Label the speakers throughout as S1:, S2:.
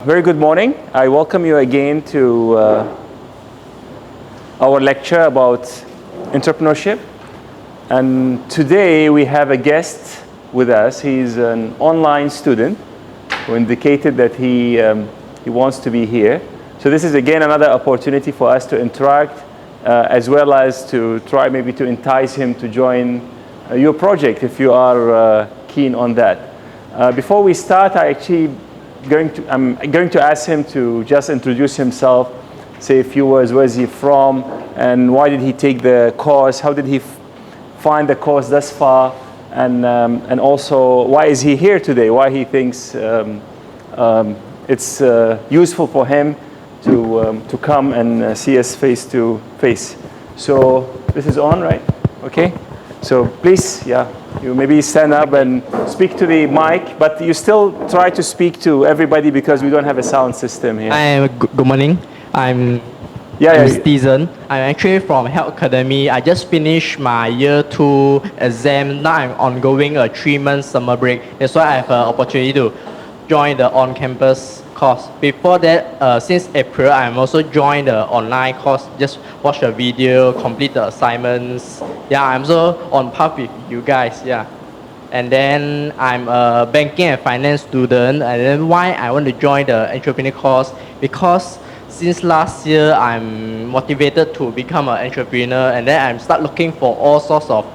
S1: Very good morning. I welcome you again to our lecture about entrepreneurship. And today we have a guest with us. He's an online student who indicated that he wants to be here. So this is again another opportunity for us to interact as well as to try maybe to entice him to join your project if you are keen on that. Before we start, I'm going to ask him to just introduce himself, say a few words, where is he from, and why did he take the course, how did he find the course thus far, and also why is he here today, why he thinks it's useful for him to come and see us face to face. So this is on, right? Okay. So please, you maybe stand up and speak to the mic, but you still try to speak to everybody because we don't have a sound system here.
S2: Good morning. I'm Steven. I'm actually from Health Academy. I just finished my year 2 exam. Now I'm ongoing a 3-month summer break. That's why I have an opportunity to join the on-campus course. Before that, since April, I'm also joined the online course. Just watch the video, complete the assignments. I'm also on path with you guys. And then I'm a banking and finance student. And then why I want to join the entrepreneur course? Because since last year, I'm motivated to become an entrepreneur. And then I'm start looking for all sorts of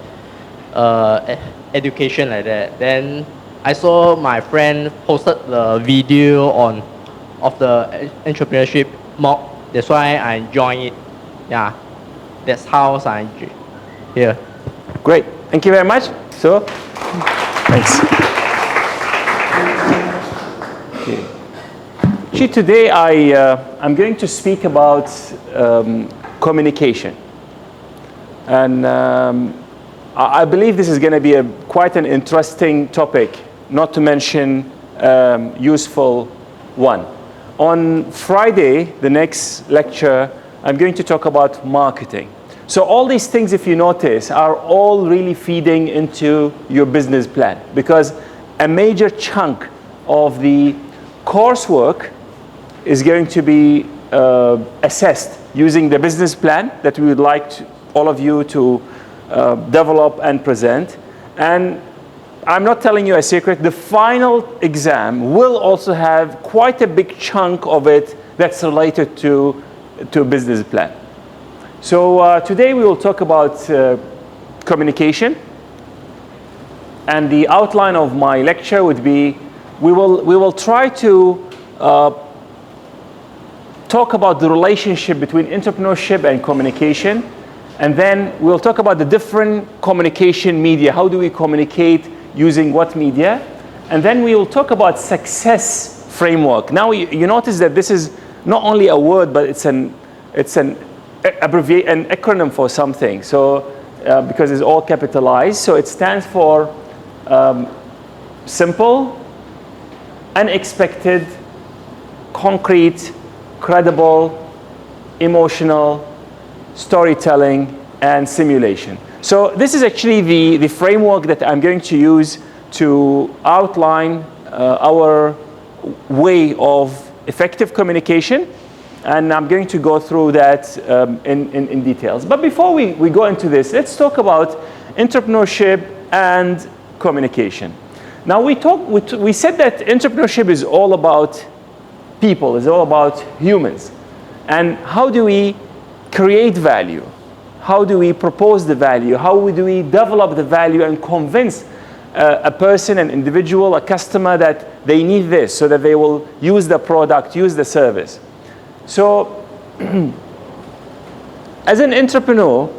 S2: education like that. Then I saw my friend posted the video of the entrepreneurship MOOC. That's why I joined it. That's how I'm here.
S1: Great. Thank you very much. So, thanks. Okay. Actually, today I'm going to speak about communication. And I believe this is going to be quite an interesting topic, not to mention useful one. On Friday, the next lecture, I'm going to talk about marketing. So all these things, if you notice, are all really feeding into your business plan, because a major chunk of the coursework is going to be assessed using the business plan that we would like all of you to develop and present. And I'm not telling you a secret, the final exam will also have quite a big chunk of it that's related to a business plan. So today we will talk about communication. And the outline of my lecture would be, we will try to talk about the relationship between entrepreneurship and communication. And then we'll talk about the different communication media. How do we communicate using what media? And then we will talk about success framework. Now you notice that this is not only a word, but it's an acronym for something. So because it's all capitalized, so it stands for simple, unexpected, concrete, credible, emotional, storytelling, and simulation. So this is actually the framework that I'm going to use to outline our way of effective communication. And I'm going to go through that in details. But before we go into this, let's talk about entrepreneurship and communication. Now we said that entrepreneurship is all about people, is all about humans. And how do we create value? How do we propose the value? How do we develop the value and convince a person, an individual, a customer that they need this so that they will use the product, use the service? So as an entrepreneur,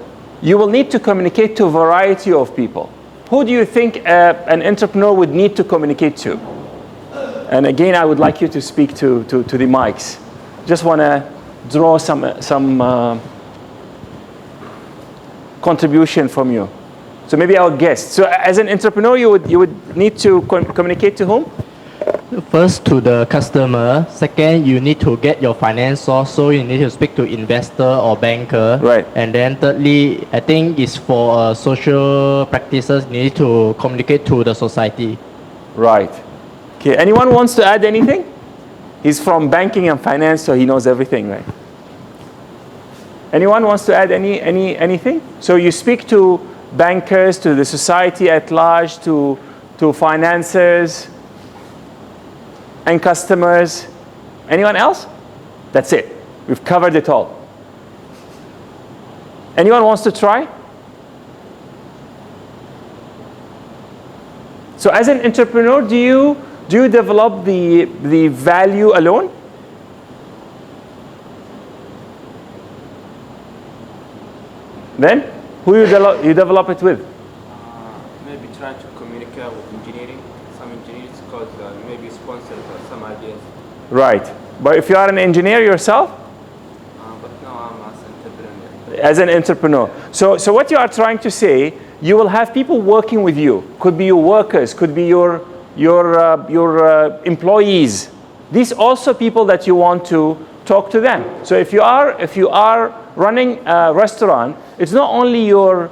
S1: you will need to communicate to a variety of people. Who do you think an entrepreneur would need to communicate to? And again, I would like you to speak to the mics. Just want to draw some contribution from you. So maybe our guests. So as an entrepreneur, you would need to communicate to whom?
S2: First, to the customer. Second, you need to get your finance source, so you need to speak to investor or banker.
S1: Right.
S2: And then thirdly, I think it's for social practices, you need to communicate to the society.
S1: Right. Okay, anyone wants to add anything? He's from banking and finance, so he knows everything, right? Anyone wants to add anything? So you speak to bankers, to the society at large, to financiers and customers. Anyone else? That's it. We've covered it all. Anyone wants to try? So as an entrepreneur, do you develop the value alone? Then who you develop it with?
S3: Maybe trying to communicate with engineering. Some engineers because maybe sponsor some ideas.
S1: Right. But if you are an engineer yourself?
S3: But no, I'm as an entrepreneur.
S1: As an entrepreneur. So what you are trying to say, you will have people working with you. Could be your workers, could be your employees. These also people that you want to talk to them. So if you are running a restaurant, it's not only your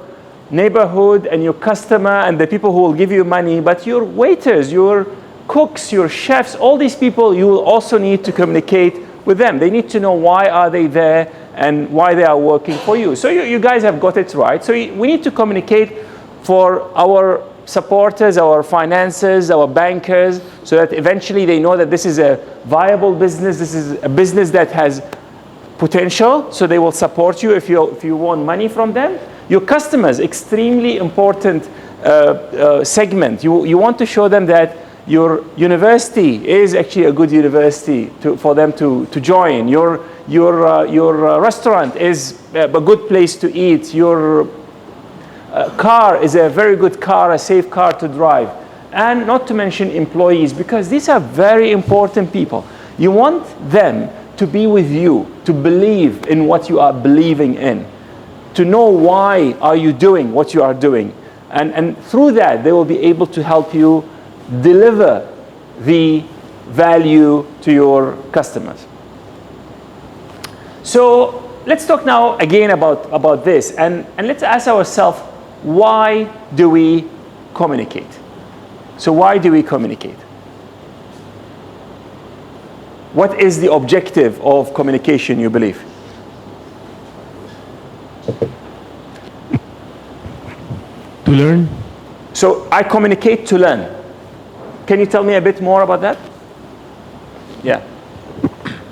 S1: neighborhood and your customer and the people who will give you money, but your waiters, your cooks, your chefs, all these people, you will also need to communicate with them. They need to know why are they there and why they are working for you. So you guys have got it right. So we need to communicate for our supporters, our financiers, our bankers, so that eventually they know that this is a viable business, this is a business that has potential, so they will support you if you want money from them. Your customers, extremely important segment. You want to show them that your university is actually a good university for them to join. Your restaurant is a good place to eat. Your car is a very good car, a safe car to drive. And not to mention employees, because these are very important people. You want them to be with you, to believe in what you are believing in, to know why are you doing what you are doing. And through that, they will be able to help you deliver the value to your customers. So let's talk now again about this, and let's ask ourselves, why do we communicate? So why do we communicate? What is the objective of communication, you believe?
S4: To learn.
S1: So I communicate to learn. Can you tell me a bit more about that? Yeah.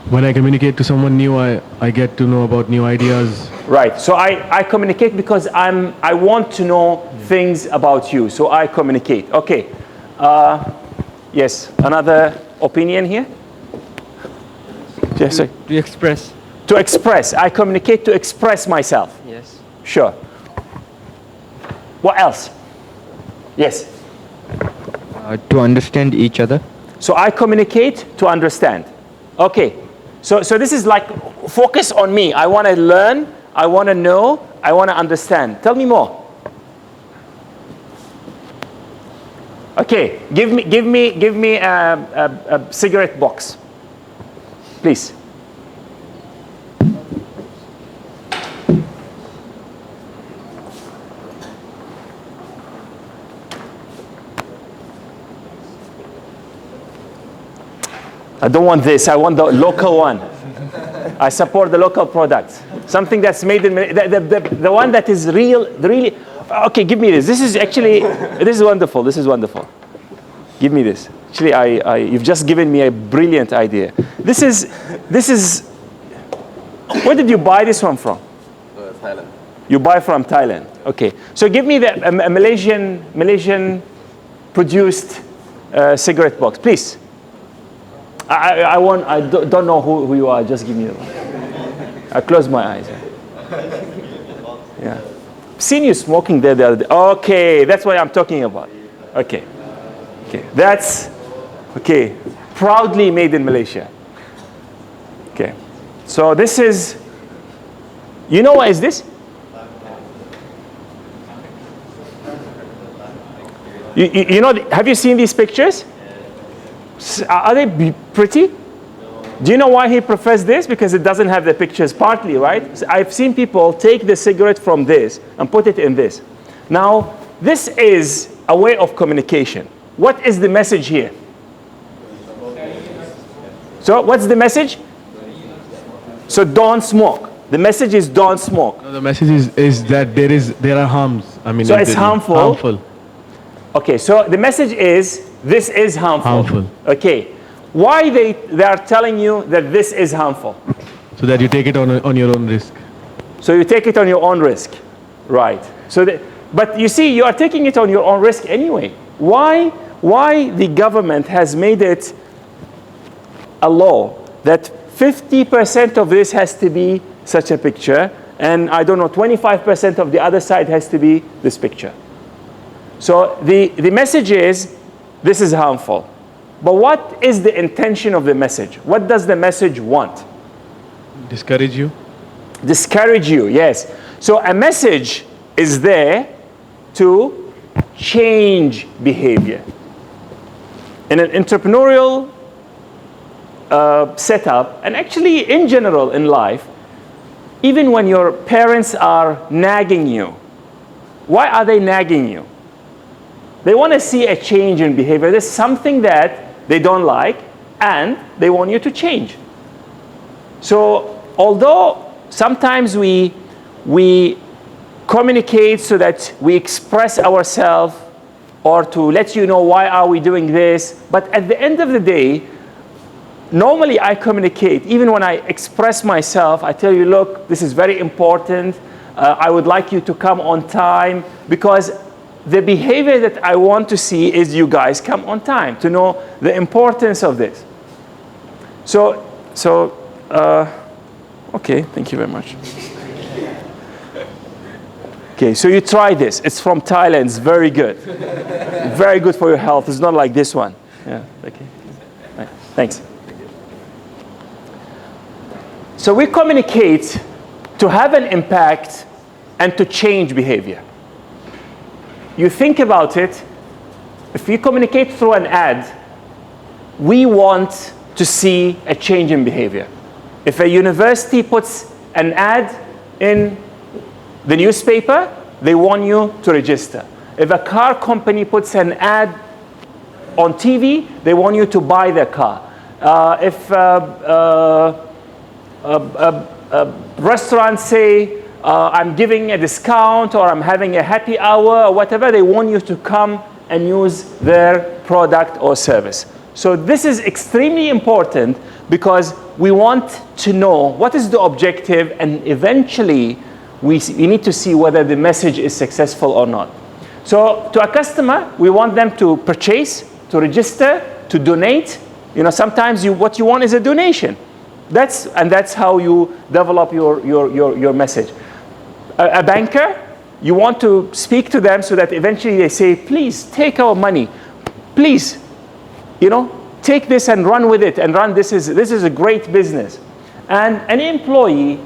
S4: When I communicate to someone new, I get to know about new ideas.
S1: Right. So I communicate because I want to know things about you. So I communicate. Okay. Yes. Another opinion here? Yes, sir.
S5: To express.
S1: To express. I communicate to express myself.
S5: Yes.
S1: Sure. What else? Yes.
S5: To understand each other.
S1: So I communicate to understand. Okay. So this is like, focus on me. I want to learn. I want to know. I want to understand. Tell me more. Okay. Give me a cigarette box, please. I don't want this. I want the local one. I support the local products. Something that's made in the one that is really. Okay, give me this. This is wonderful. This is wonderful. Give me this. Actually, you've just given me a brilliant idea. This is. Where did you buy this one from?
S3: Thailand.
S1: You buy from Thailand. Okay. So give me a Malaysian produced cigarette box, please. I don't know who you are. Just give me the one. I close my eyes. Yeah. Seen you smoking there the other day. Okay, that's what I'm talking about. Okay. Okay. That's okay. Proudly made in Malaysia. Okay. So this is. You know what is this? You know? Have you seen these pictures? Are they pretty? Do you know why he prefers this? Because it doesn't have the pictures, partly, right? So I've seen people take the cigarette from this and put it in this. Now, this is a way of communication. What is the message here? So what's the message? So don't smoke. The message is don't smoke.
S4: No, the message is that there are harms. I mean,
S1: So it's harmful.
S4: Harmful.
S1: Okay, so the message is this is harmful.
S4: Harmful.
S1: Okay. Why they are telling you that this is harmful?
S4: So that you take it on your own risk.
S1: So you take it on your own risk. Right. So but you see, you are taking it on your own risk anyway. Why the government has made it a law that 50% of this has to be such a picture, and I don't know, 25% of the other side has to be this picture. So the message is, this is harmful. But what is the intention of the message? What does the message want?
S4: Discourage you?
S1: Discourage you, yes. So a message is there to change behavior. In an entrepreneurial setup, and actually in general in life, even when your parents are nagging you, why are they nagging you? They want to see a change in behavior. There's something that they don't like, and they want you to change. So although sometimes we communicate so that we express ourselves or to let you know why are we doing this, but at the end of the day, normally I communicate. Even when I express myself, I tell you, look, this is very important. I would like you to come on time, because the behavior that I want to see is you guys come on time, to know the importance of this. Okay, thank you very much. Okay, so you try this. It's from Thailand. It's very good. Very good for your health. It's not like this one. Yeah, okay. Right. Thanks. So we communicate to have an impact and to change behavior. You think about it, if we communicate through an ad, we want to see a change in behavior. If a university puts an ad in the newspaper, they want you to register. If a car company puts an ad on TV, they want you to buy their car. If restaurants say, I'm giving a discount or I'm having a happy hour or whatever, they want you to come and use their product or service. So this is extremely important, because we want to know what is the objective, and eventually we need to see whether the message is successful or not. So to a customer, we want them to purchase, to register, to donate. You know, sometimes what you want is a donation. That's how you develop your message. A banker, you want to speak to them so that eventually they say, please take our money. Please, take this and run with it and run. This is a great business. And an employee,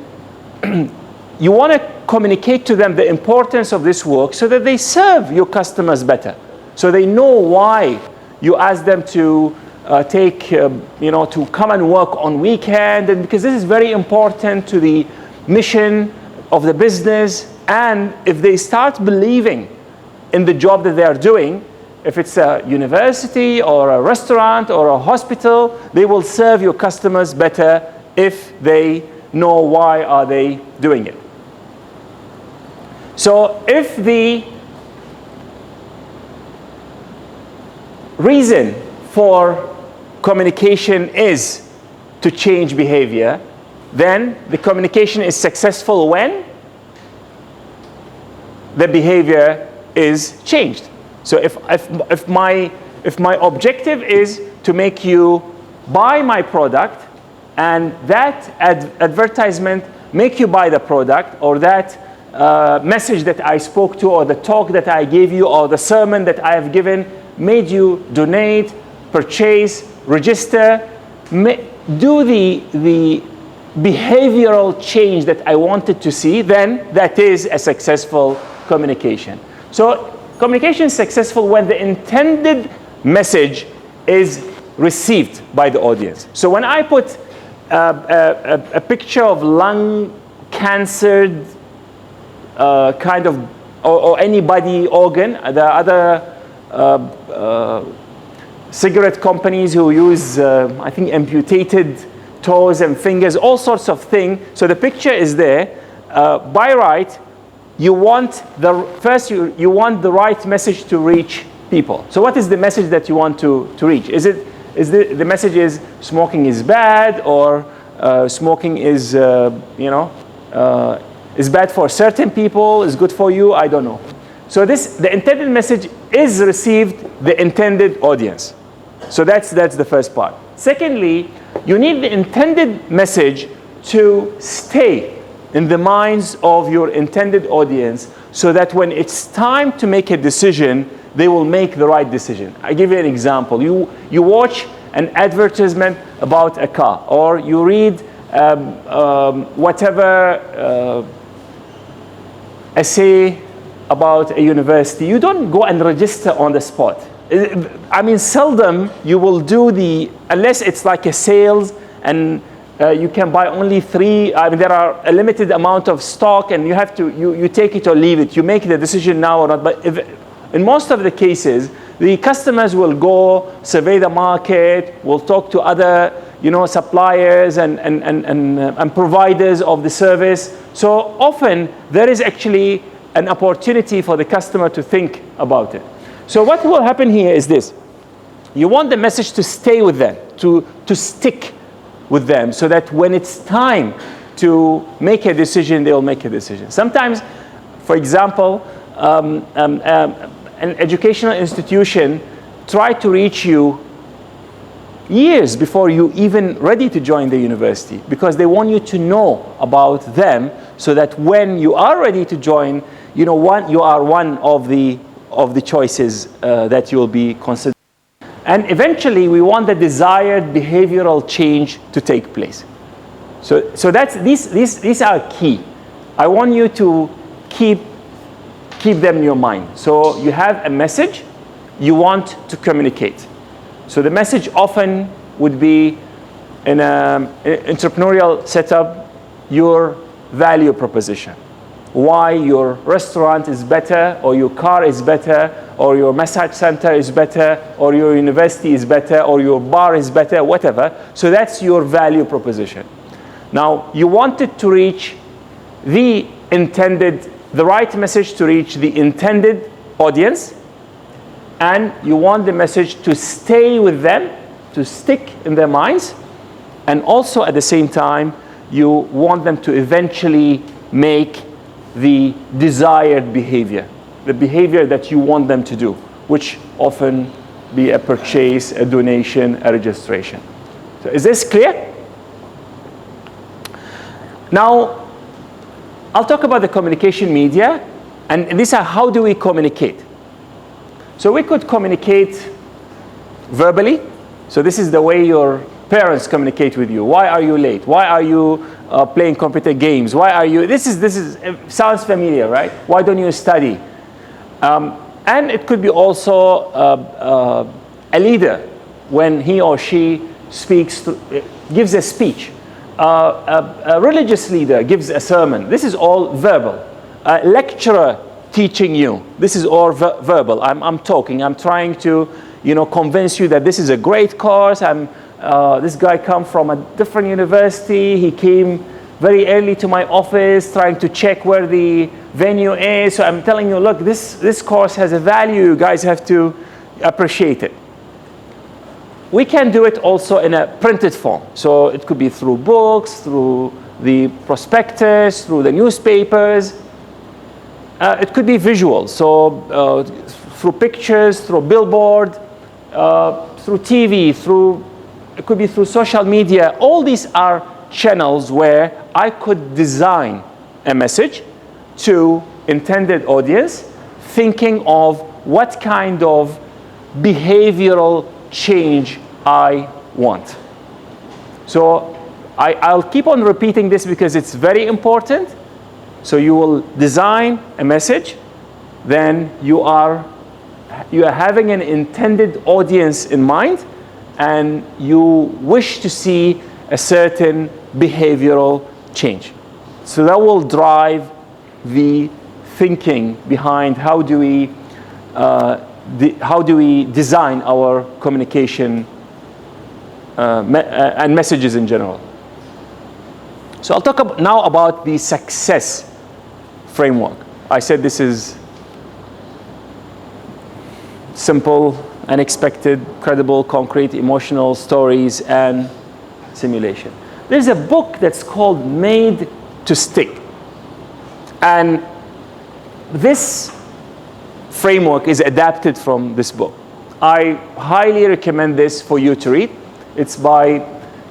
S1: you want to communicate to them the importance of this work so that they serve your customers better. So they know why you ask them to to come and work on weekend, and because this is very important to the mission of the business. And if they start believing in the job that they are doing, if it's a university or a restaurant or a hospital, they will serve your customers better if they know why are they doing it. So if the reason for communication is to change behavior, then the communication is successful when the behavior is changed. So if my objective is to make you buy my product, and that advertisement make you buy the product, or that message that I spoke to, or the talk that I gave you, or the sermon that I have given made you donate, purchase, register, do the behavioral change that I wanted to see, then that is a successful communication. So communication is successful when the intended message is received by the audience. So when I put a picture of lung cancer kind of, or any body organ, the other cigarette companies who use, I think, amputated toes and fingers, all sorts of things. So the picture is there. By right, you want you want the right message to reach people. So what is the message that you want to reach? Is the message is smoking is bad, or smoking is is bad for certain people, is good for you? I don't know. So the intended message is received the intended audience. So that's the first part. Secondly, you need the intended message to stay in the minds of your intended audience, so that when it's time to make a decision, they will make the right decision. I give you an example. You watch an advertisement about a car, or you read whatever essay about a university. You don't go and register on the spot. I mean, seldom you will do unless it's like a sales and you can buy only 3. I mean, there are a limited amount of stock, and you have to, you take it or leave it. You make the decision now or not. But in most of the cases, the customers will go survey the market, will talk to other, suppliers and providers of the service. So often there is actually an opportunity for the customer to think about it. So what will happen here is this. You want the message to stay with them, to stick with them, so that when it's time to make a decision, they will make a decision. Sometimes, for example, an educational institution try to reach you years before you even ready to join the university, because they want you to know about them, so that when you are ready to join, you are one of the choices that you will be considered. And eventually, we want the desired behavioral change to take place. So that's these are key. I want you to keep them in your mind. So you have a message you want to communicate. So the message often would be, in an entrepreneurial setup, your value proposition. Why your restaurant is better, or your car is better, or your massage center is better, or your university is better, or your bar is better, whatever. So that's your value proposition. Now, you want it to reach the right message to reach the intended audience, and you want the message to stay with them, to stick in their minds, and also at the same time, you want them to eventually make the desired behavior, the behavior that you want them to do, which often be a purchase, a donation, a registration. So is this clear? Now, I'll talk about the communication media, and these are how do we communicate. So we could communicate verbally. So this is the way your parents communicate with you. Why are you late? Why are you playing computer games? Why are you, this sounds familiar, right? Why don't you study? And it could be also a leader when he or she gives a speech. A religious leader gives a sermon. This is all verbal. A lecturer teaching you. This is all verbal. I'm talking. I'm trying to, convince you that this is a great course. This guy come from a different university. He came very early to my office trying to check where the venue is. So I'm telling you, look, this course has a value. You guys have to appreciate it. We can do it also in a printed form. So it could be through books, through the prospectus, through the newspapers. It could be visual. So through pictures, through billboard, through TV, it could be through social media. All these are channels where I could design a message to intended audience, thinking of what kind of behavioral change I want. So I'll keep on repeating this because it's very important. So you will design a message, then you are having an intended audience in mind, and you wish to see a certain behavioral change. So that will drive the thinking behind how do we how do we design our communication and messages in general. So I'll talk now about the success framework. I said this is simple, unexpected, credible, concrete, emotional, stories, and simulation. There's a book that's called Made to Stick. And this framework is adapted from this book. I highly recommend this for you to read. It's by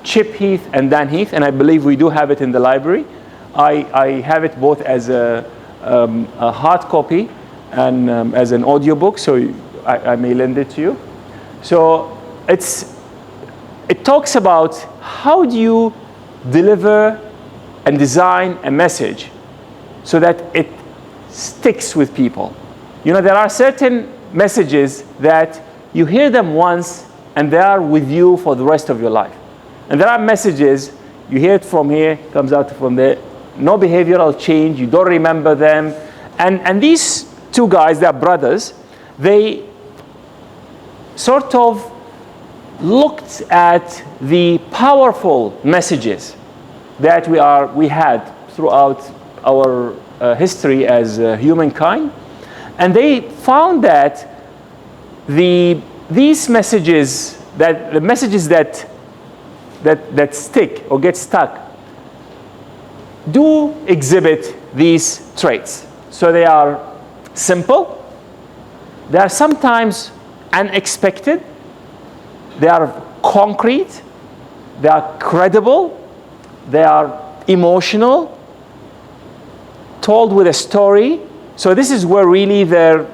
S1: Chip Heath and Dan Heath, and I believe we do have it in the library. I have it both as a hard copy and as an audiobook, so I may lend it to you. So it talks about how do you deliver and design a message so that it sticks with people. You know, there are certain messages that you hear them once and they are with you for the rest of your life. And there are messages, you hear it from here, comes out from there, no behavioral change, you don't remember them. And these two guys, they're brothers, they sort of looked at the powerful messages that we had throughout our history as humankind. And they found that these messages, the messages that stick or get stuck, do exhibit these traits. So they are simple, they are sometimes unexpected, they are concrete, they are credible, they are emotional, told with a story. So this is where really their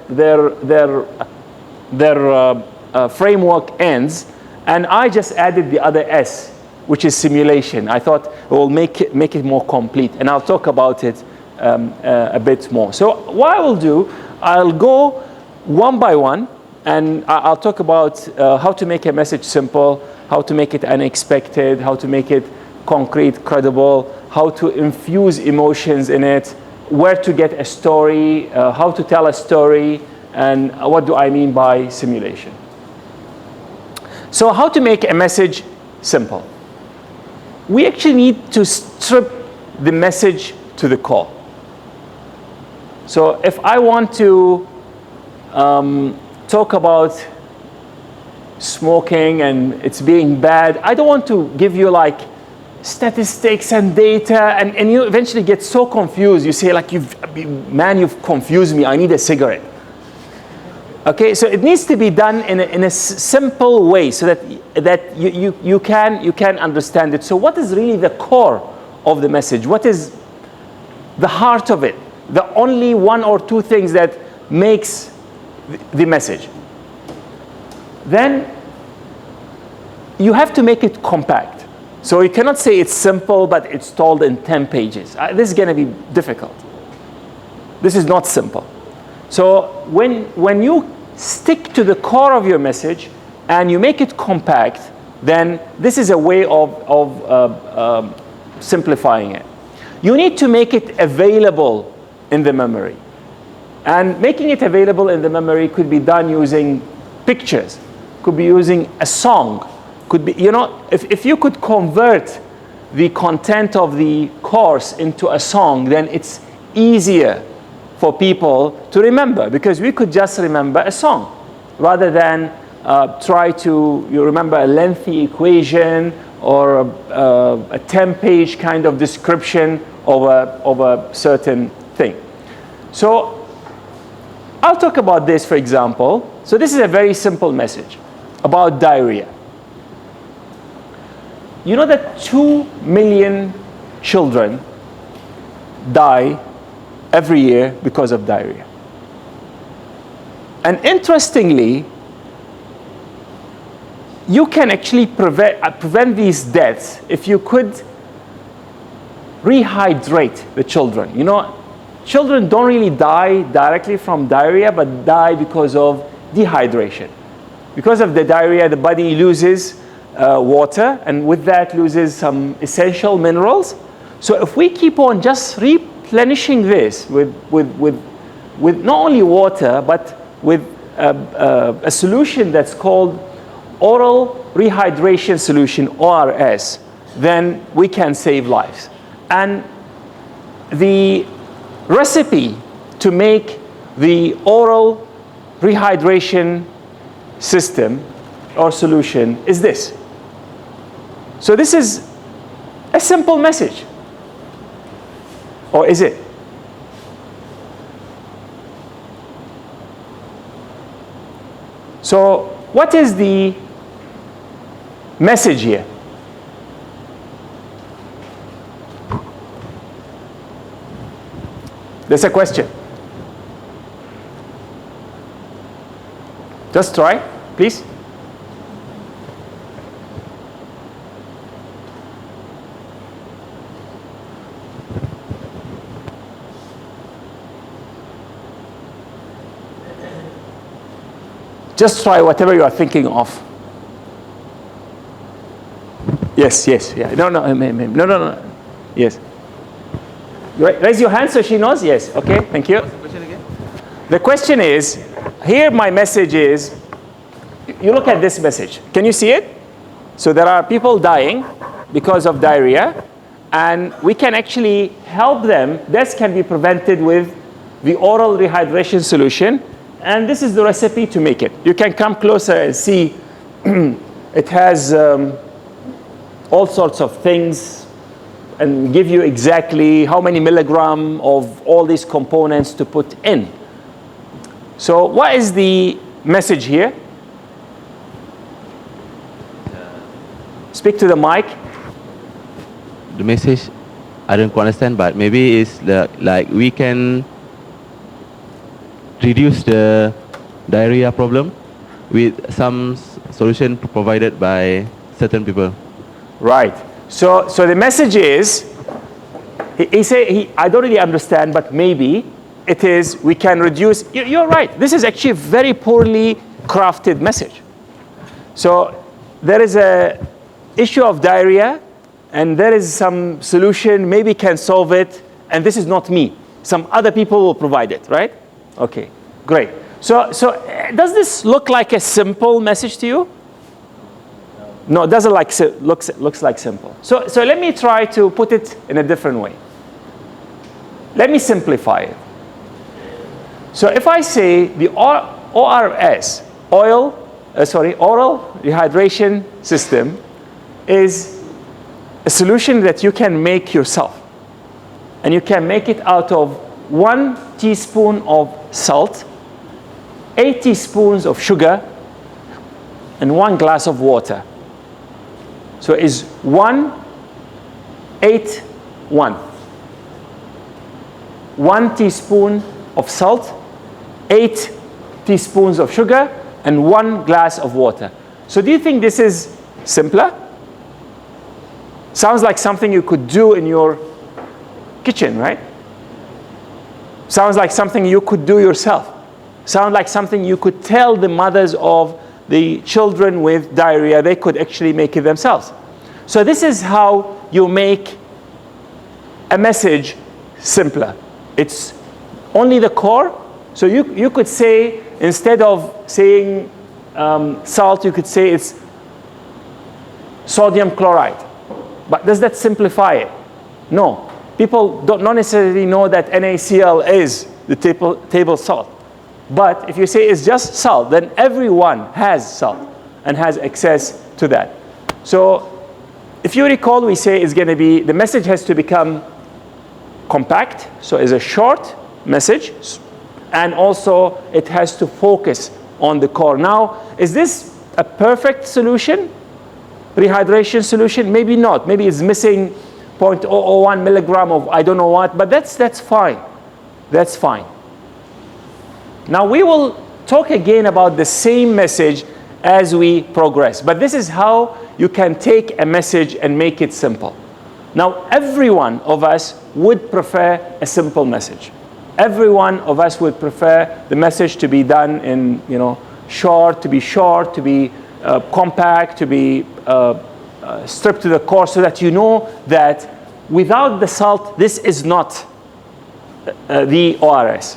S1: framework ends. And I just added the other S, which is simulation. I thought it will make it more complete, and I'll talk about it a bit more. So what I will do, I'll go one by one, and I'll talk about how to make a message simple, how to make it unexpected, how to make it concrete, credible, how to infuse emotions in it, where to get a story, how to tell a story, and what do I mean by simulation. So how to make a message simple? We actually need to strip the message to the core. So if I want to talk about smoking and it's being bad, I don't want to give you like statistics and data, and you eventually get so confused. You say like, you've confused me, I need a cigarette. Okay, so it needs to be done in a simple way so that you can understand it. So what is really the core of the message? What is the heart of it? The only one or two things that makes the message. Then you have to make it compact. So you cannot say it's simple, but it's told in 10 pages. This is going to be difficult. This is not simple. So when you stick to the core of your message and you make it compact, then this is a way of simplifying it. You need to make it available in the memory. And making it available in the memory could be done using pictures, could be using a song, could be, you know, if you could convert the content of the course into a song, then it's easier for people to remember, because we could just remember a song rather than try to remember a lengthy equation or a 10-page kind of description of a certain thing. So I'll talk about this, for example. So this is a very simple message about diarrhea. You know that 2 million children die every year because of diarrhea. And interestingly, you can actually prevent these deaths if you could rehydrate the children. You know, children don't really die directly from diarrhea, but die because of dehydration. Because of the diarrhea, the body loses water, and with that loses some essential minerals. So if we keep on just replenishing this with not only water, but with a solution that's called oral rehydration solution, ORS, then we can save lives. And the recipe to make the oral rehydration system or solution is this. So this is a simple message. Or is it? So what is the message here? There's a question. Just try, please. Just try whatever you are thinking of. Yes, yes, yeah. No. Yes. Raise your hand so she knows. Yes. Okay. Thank you. What's the question again? The question is, here my message is, you look at this message. Can you see it? So there are people dying because of diarrhea, and we can actually help them. This can be prevented with the oral rehydration solution, and this is the recipe to make it. You can come closer and see it has all sorts of things and give you exactly how many milligram of all these components to put in. So what is the message here? Speak to the mic.
S6: The message, I don't quite understand, but maybe it's like we can reduce the diarrhea problem with some solution provided by certain people.
S1: Right. So the message is, I don't really understand, but maybe it is we can reduce. You're right. This is actually a very poorly crafted message. So there is a issue of diarrhea, and there is some solution, maybe can solve it, and this is not me. Some other people will provide it, right? Okay, great. So does this look like a simple message to you? No, it doesn't looks like simple. So let me try to put it in a different way. Let me simplify it. So if I say the ORS, oral rehydration system, is a solution that you can make yourself. And you can make it out of 1 teaspoon of salt, 8 teaspoons of sugar, and 1 glass of water. So it's 1, 8, 1. 1 teaspoon of salt, 8 teaspoons of sugar, and 1 glass of water. So do you think this is simpler? Sounds like something you could do in your kitchen, right? Sounds like something you could do yourself. Sounds like something you could tell the mothers of the children with diarrhea, they could actually make it themselves. So this is how you make a message simpler. It's only the core. So you could say, instead of saying salt, you could say it's sodium chloride. But does that simplify it? No. People not necessarily know that NaCl is the table salt. But if you say it's just salt, then everyone has salt and has access to that. So if you recall, we say it's going to be, the message has to become compact. So it's a short message. And also it has to focus on the core. Now, is this a perfect solution? Rehydration solution? Maybe not. Maybe it's missing 0.001 milligram of I don't know what, but that's fine. That's fine. Now we will talk again about the same message as we progress, but this is how you can take a message and make it simple. Now every one of us would prefer a simple message. Every one of us would prefer the message to be done in, short, to be compact, to be stripped to the core, so that you know that without the salt, this is not the ORS.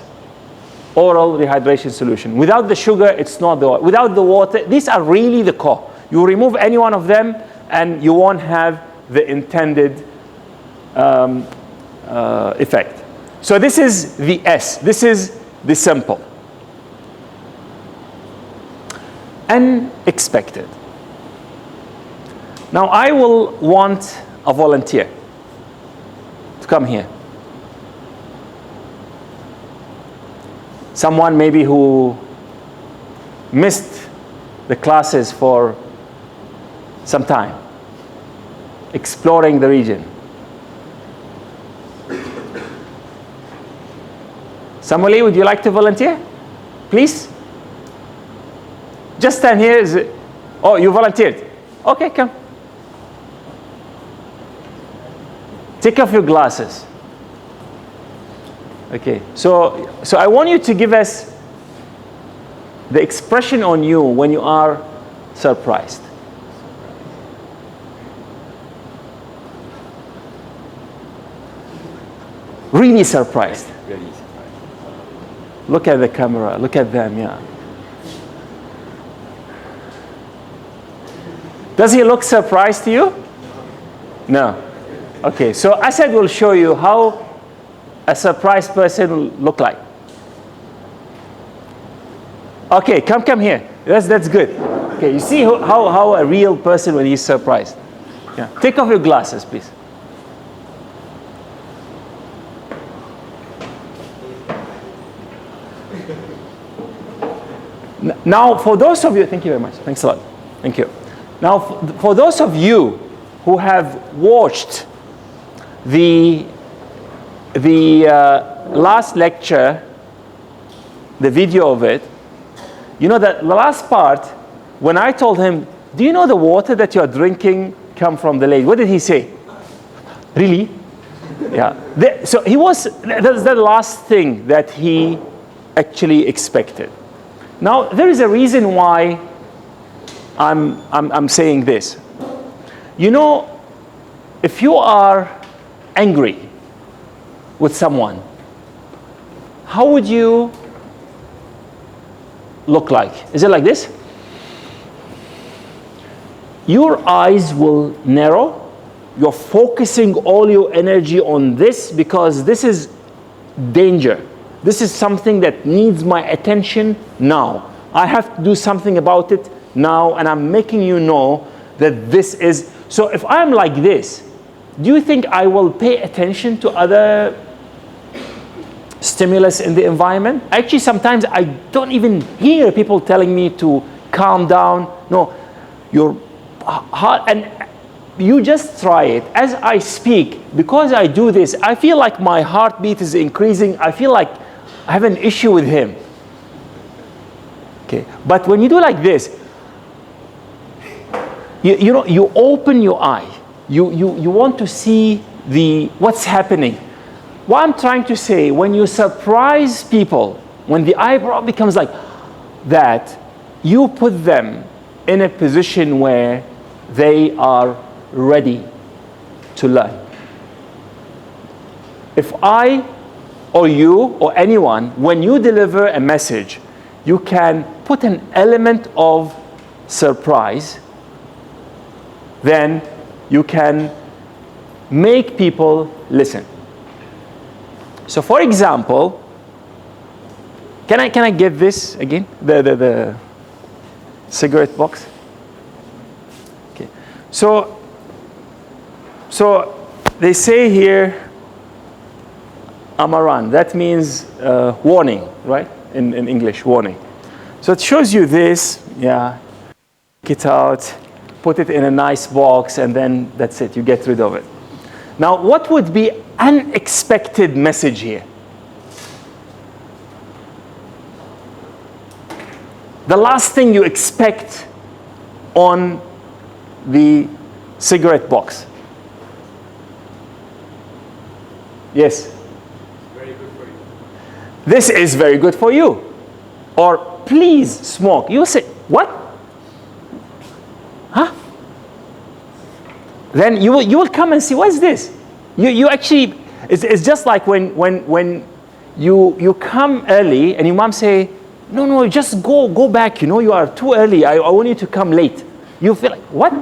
S1: oral rehydration solution. Without the sugar, it's not the oil. Without the water, these are really the core. You remove any one of them, and you won't have the intended effect. So this is the S. This is the simple. Unexpected. Now I will want a volunteer to come here. Someone maybe who missed the classes for some time, exploring the region. Somebody, would you like to volunteer? Please? Just stand here. Oh, you volunteered. Okay, come. Take off your glasses. Okay, so I want you to give us the expression on you when you are surprised. Really surprised.
S3: Really surprised.
S1: Look at the camera. Look at them, yeah. Does he look surprised to you? No. Okay, so Asad will show you how a surprised person will look like. Okay, come here. That's good. Okay, you see how a real person when he's surprised. Yeah. Take off your glasses, please. Now, for those of you, thank you very much. Thanks a lot. Thank you. Now, for those of you who have watched the last lecture, the video of it, you know that the last part, when I told him, do you know the water that you are drinking come from the lake? What did he say? Really? Yeah. So he was, that's the last thing that he actually expected. Now, there is a reason why I'm saying this. You know, if you are angry with someone, how would you look like? Is it like this? Your eyes will narrow. You're focusing all your energy on this because this is danger. This is something that needs my attention now. I have to do something about it now, and I'm making you know that this is. So if I'm like this, do you think I will pay attention to other stimulus in the environment? Actually, sometimes I don't even hear people telling me to calm down. No, your heart, and you just try it. As I speak, because I do this, I feel like my heartbeat is increasing. I feel like I have an issue with him. Okay, but when you do like this, you know, you open your eye. You want to see what's happening. What I'm trying to say, when you surprise people, when the eyebrow becomes like that, you put them in a position where they are ready to learn. If I or you or anyone, when you deliver a message, you can put an element of surprise, then you can make people listen. So for example, can I get this again? The cigarette box? Okay. So they say here, Amaran. That means warning, right? In English, warning. So it shows you this, yeah. Take it out, put it in a nice box, and then that's it. You get rid of it. Now, what would be unexpected message here? The last thing you expect on the cigarette box. Yes?
S3: Very good for you.
S1: This is very good for you. Or please smoke. You say, what? Huh? Then you will come and see, what's this? You actually, it's just like when you come early and your mom say, no, just go back, you are too early, I want you to come late. You feel like, what?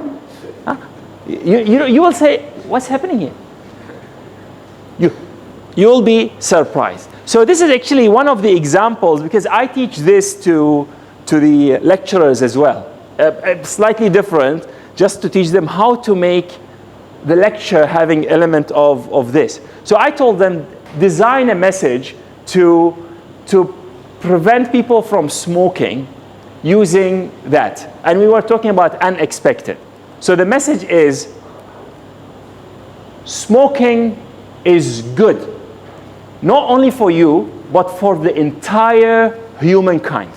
S1: Huh? You will say, what's happening here? You will be surprised. So this is actually one of the examples, because I teach this to the lecturers as well. Slightly different, just to teach them how to make the lecture having element of this. So I told them, design a message to prevent people from smoking using that. And we were talking about unexpected. So the message is, smoking is good, not only for you, but for the entire humankind.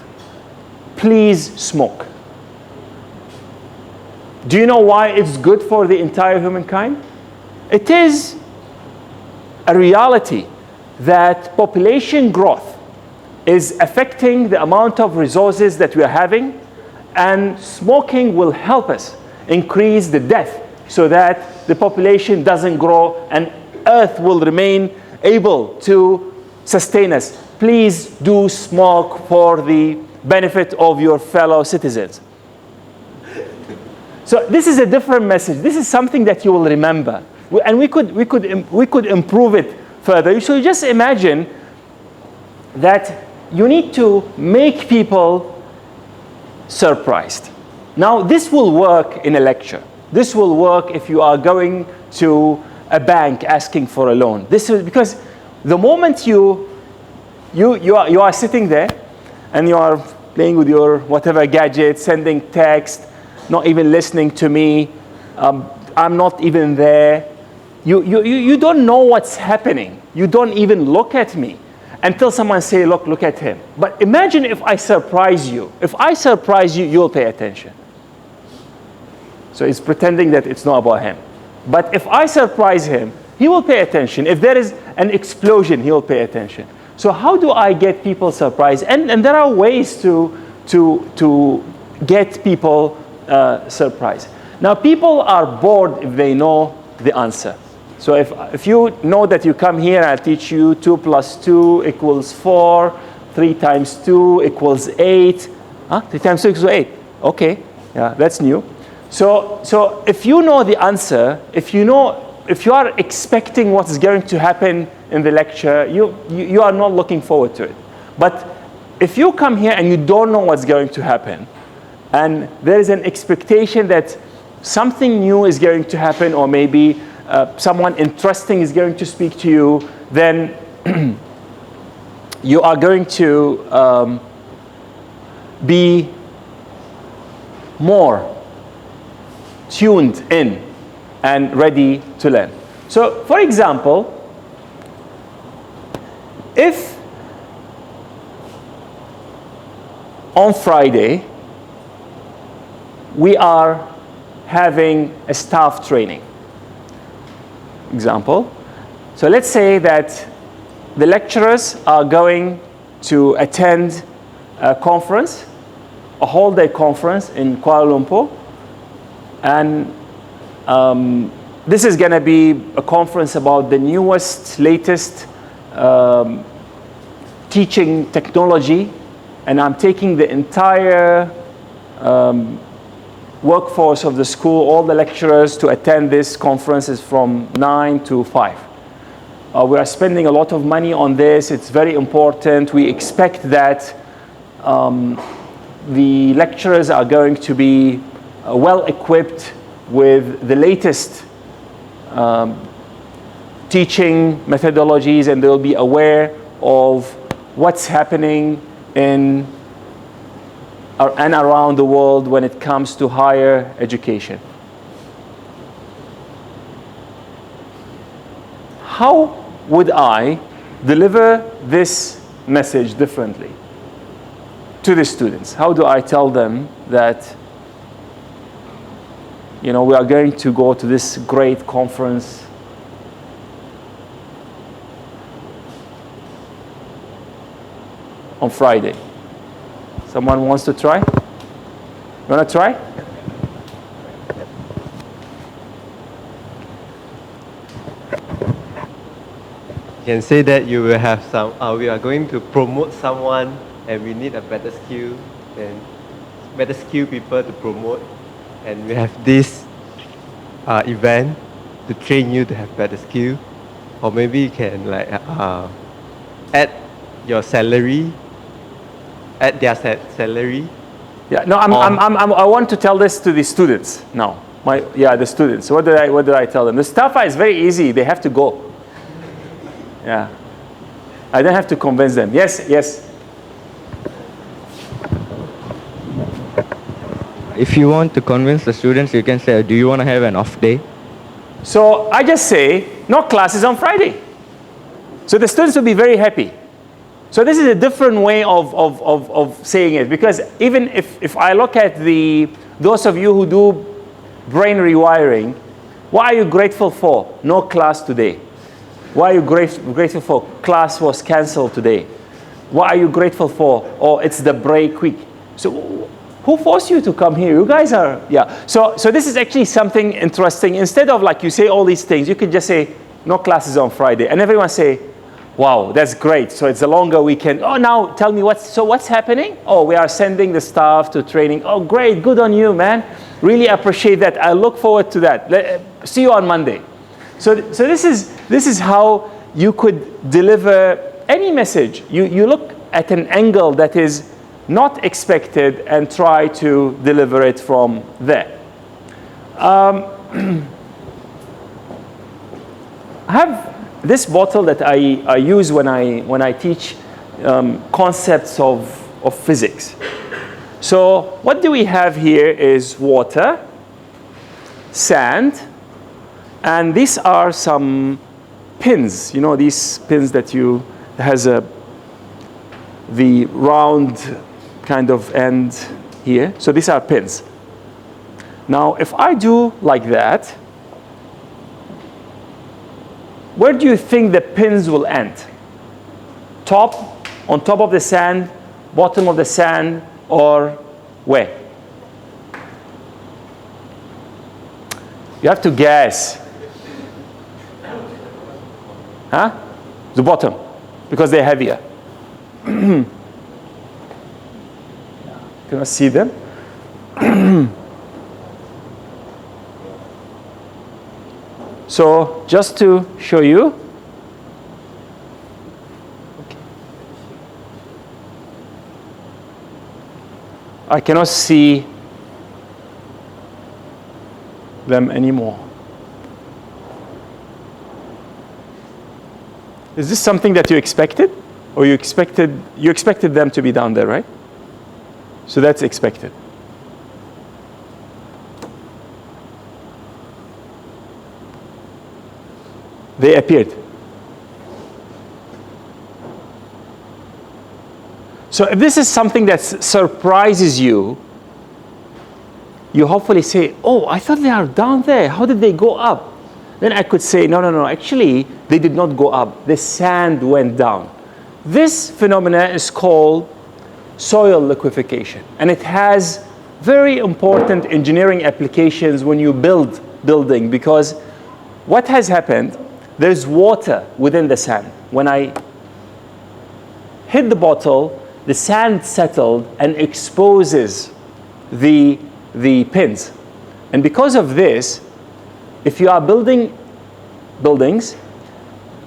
S1: Please smoke. Do you know why it's good for the entire humankind? It is a reality that population growth is affecting the amount of resources that we are having, and smoking will help us increase the death so that the population doesn't grow and Earth will remain able to sustain us. Please do smoke for the benefit of your fellow citizens. So this is a different message. This is something that you will remember. And we could improve it further. So just imagine that you need to make people surprised. Now this will work in a lecture. This will work if you are going to a bank asking for a loan. This is because the moment you are sitting there and you are playing with your whatever gadget, sending text, not even listening to me, I'm not even there. You don't know what's happening. You don't even look at me until someone say, look at him. But imagine if I surprise you. If I surprise you, you'll pay attention. So it's pretending that it's not about him. But if I surprise him, he will pay attention. If there is an explosion, he will pay attention. So how do I get people surprised? And there are ways to get people surprised. Now people are bored if they know the answer. So if you know that you come here, I'll teach you 2 + 2 = 4, 3 × 2 = 8. Huh? 3 × 2 = 8. Okay, yeah, that's new. So if you know the answer, if you are expecting what's going to happen in the lecture, you are not looking forward to it. But if you come here and you don't know what's going to happen, and there is an expectation that something new is going to happen, or maybe someone interesting is going to speak to you, then you are going to be more tuned in and ready to learn. So, for example, if on Friday we are having a staff training, example, so let's say that the lecturers are going to attend a conference, a whole day conference in Kuala Lumpur, and this is going to be a conference about the newest, latest teaching technology, and I'm taking the entire workforce of the school, all the lecturers, to attend this conference from 9 to 5. We are spending a lot of money on this. It's very important. We expect that the lecturers are going to be well equipped with the latest teaching methodologies, and they'll be aware of what's happening in and around the world when it comes to higher education. How would I deliver this message differently to the students? How do I tell them that, we are going to go to this great conference on Friday? Someone wants to try? You want to try?
S7: can say that you will have some, we are going to promote someone and we need a better skill, and better skill people to promote, and we have this event to train you to have better skill, or maybe you can like add your salary, add their salary.
S1: Yeah, no, I want to tell this to the students now. The students. What did I tell them? The stuff is very easy. They have to go. Yeah. I don't have to convince them. Yes, yes.
S5: If you want to convince the students, you can say, do you want to have an off day?
S1: So I just say, no classes on Friday. So the students will be very happy. So this is a different way of saying it, because even if I look at those of you who do brain rewiring, what are you grateful for? No class today. What are you grateful for? Class was cancelled today. What are you grateful for? Oh, it's the break week. So who forced you to come here? You guys are, yeah. So this is actually something interesting. Instead of like you say all these things, you could just say, no classes on Friday. And everyone say, wow, that's great. So it's a longer weekend. Oh, now tell me what's happening? Oh, we are sending the staff to training. Oh, great. Good on you, man. Really appreciate that. I look forward to that. See you on Monday. So this is how you could deliver any message. You look at an angle that is not expected and try to deliver it from there. I have this bottle that I use when I teach concepts of physics. So what do we have here is water, sand, and these are some pins. You know, these pins that has the round kind of end here. So these are pins. Now, if I do like that, where do you think the pins will end? On top of the sand, bottom of the sand, or where? You have to guess. Huh? The bottom, because they're heavier. Can I see them? So just to show you, I cannot see them anymore. Is this something that you expected? Or you expected them to be down there, right? So that's expected. They appeared. So if this is something that surprises you, you hopefully say, oh, I thought they are down there. How did they go up? Then I could say, no, actually, they did not go up. The sand went down. This phenomena is called soil liquefaction, and it has very important engineering applications when you build building, because what has happened, there's water within the sand. When I hit the bottle, the sand settled and exposes the pins. And because of this, if you are building buildings,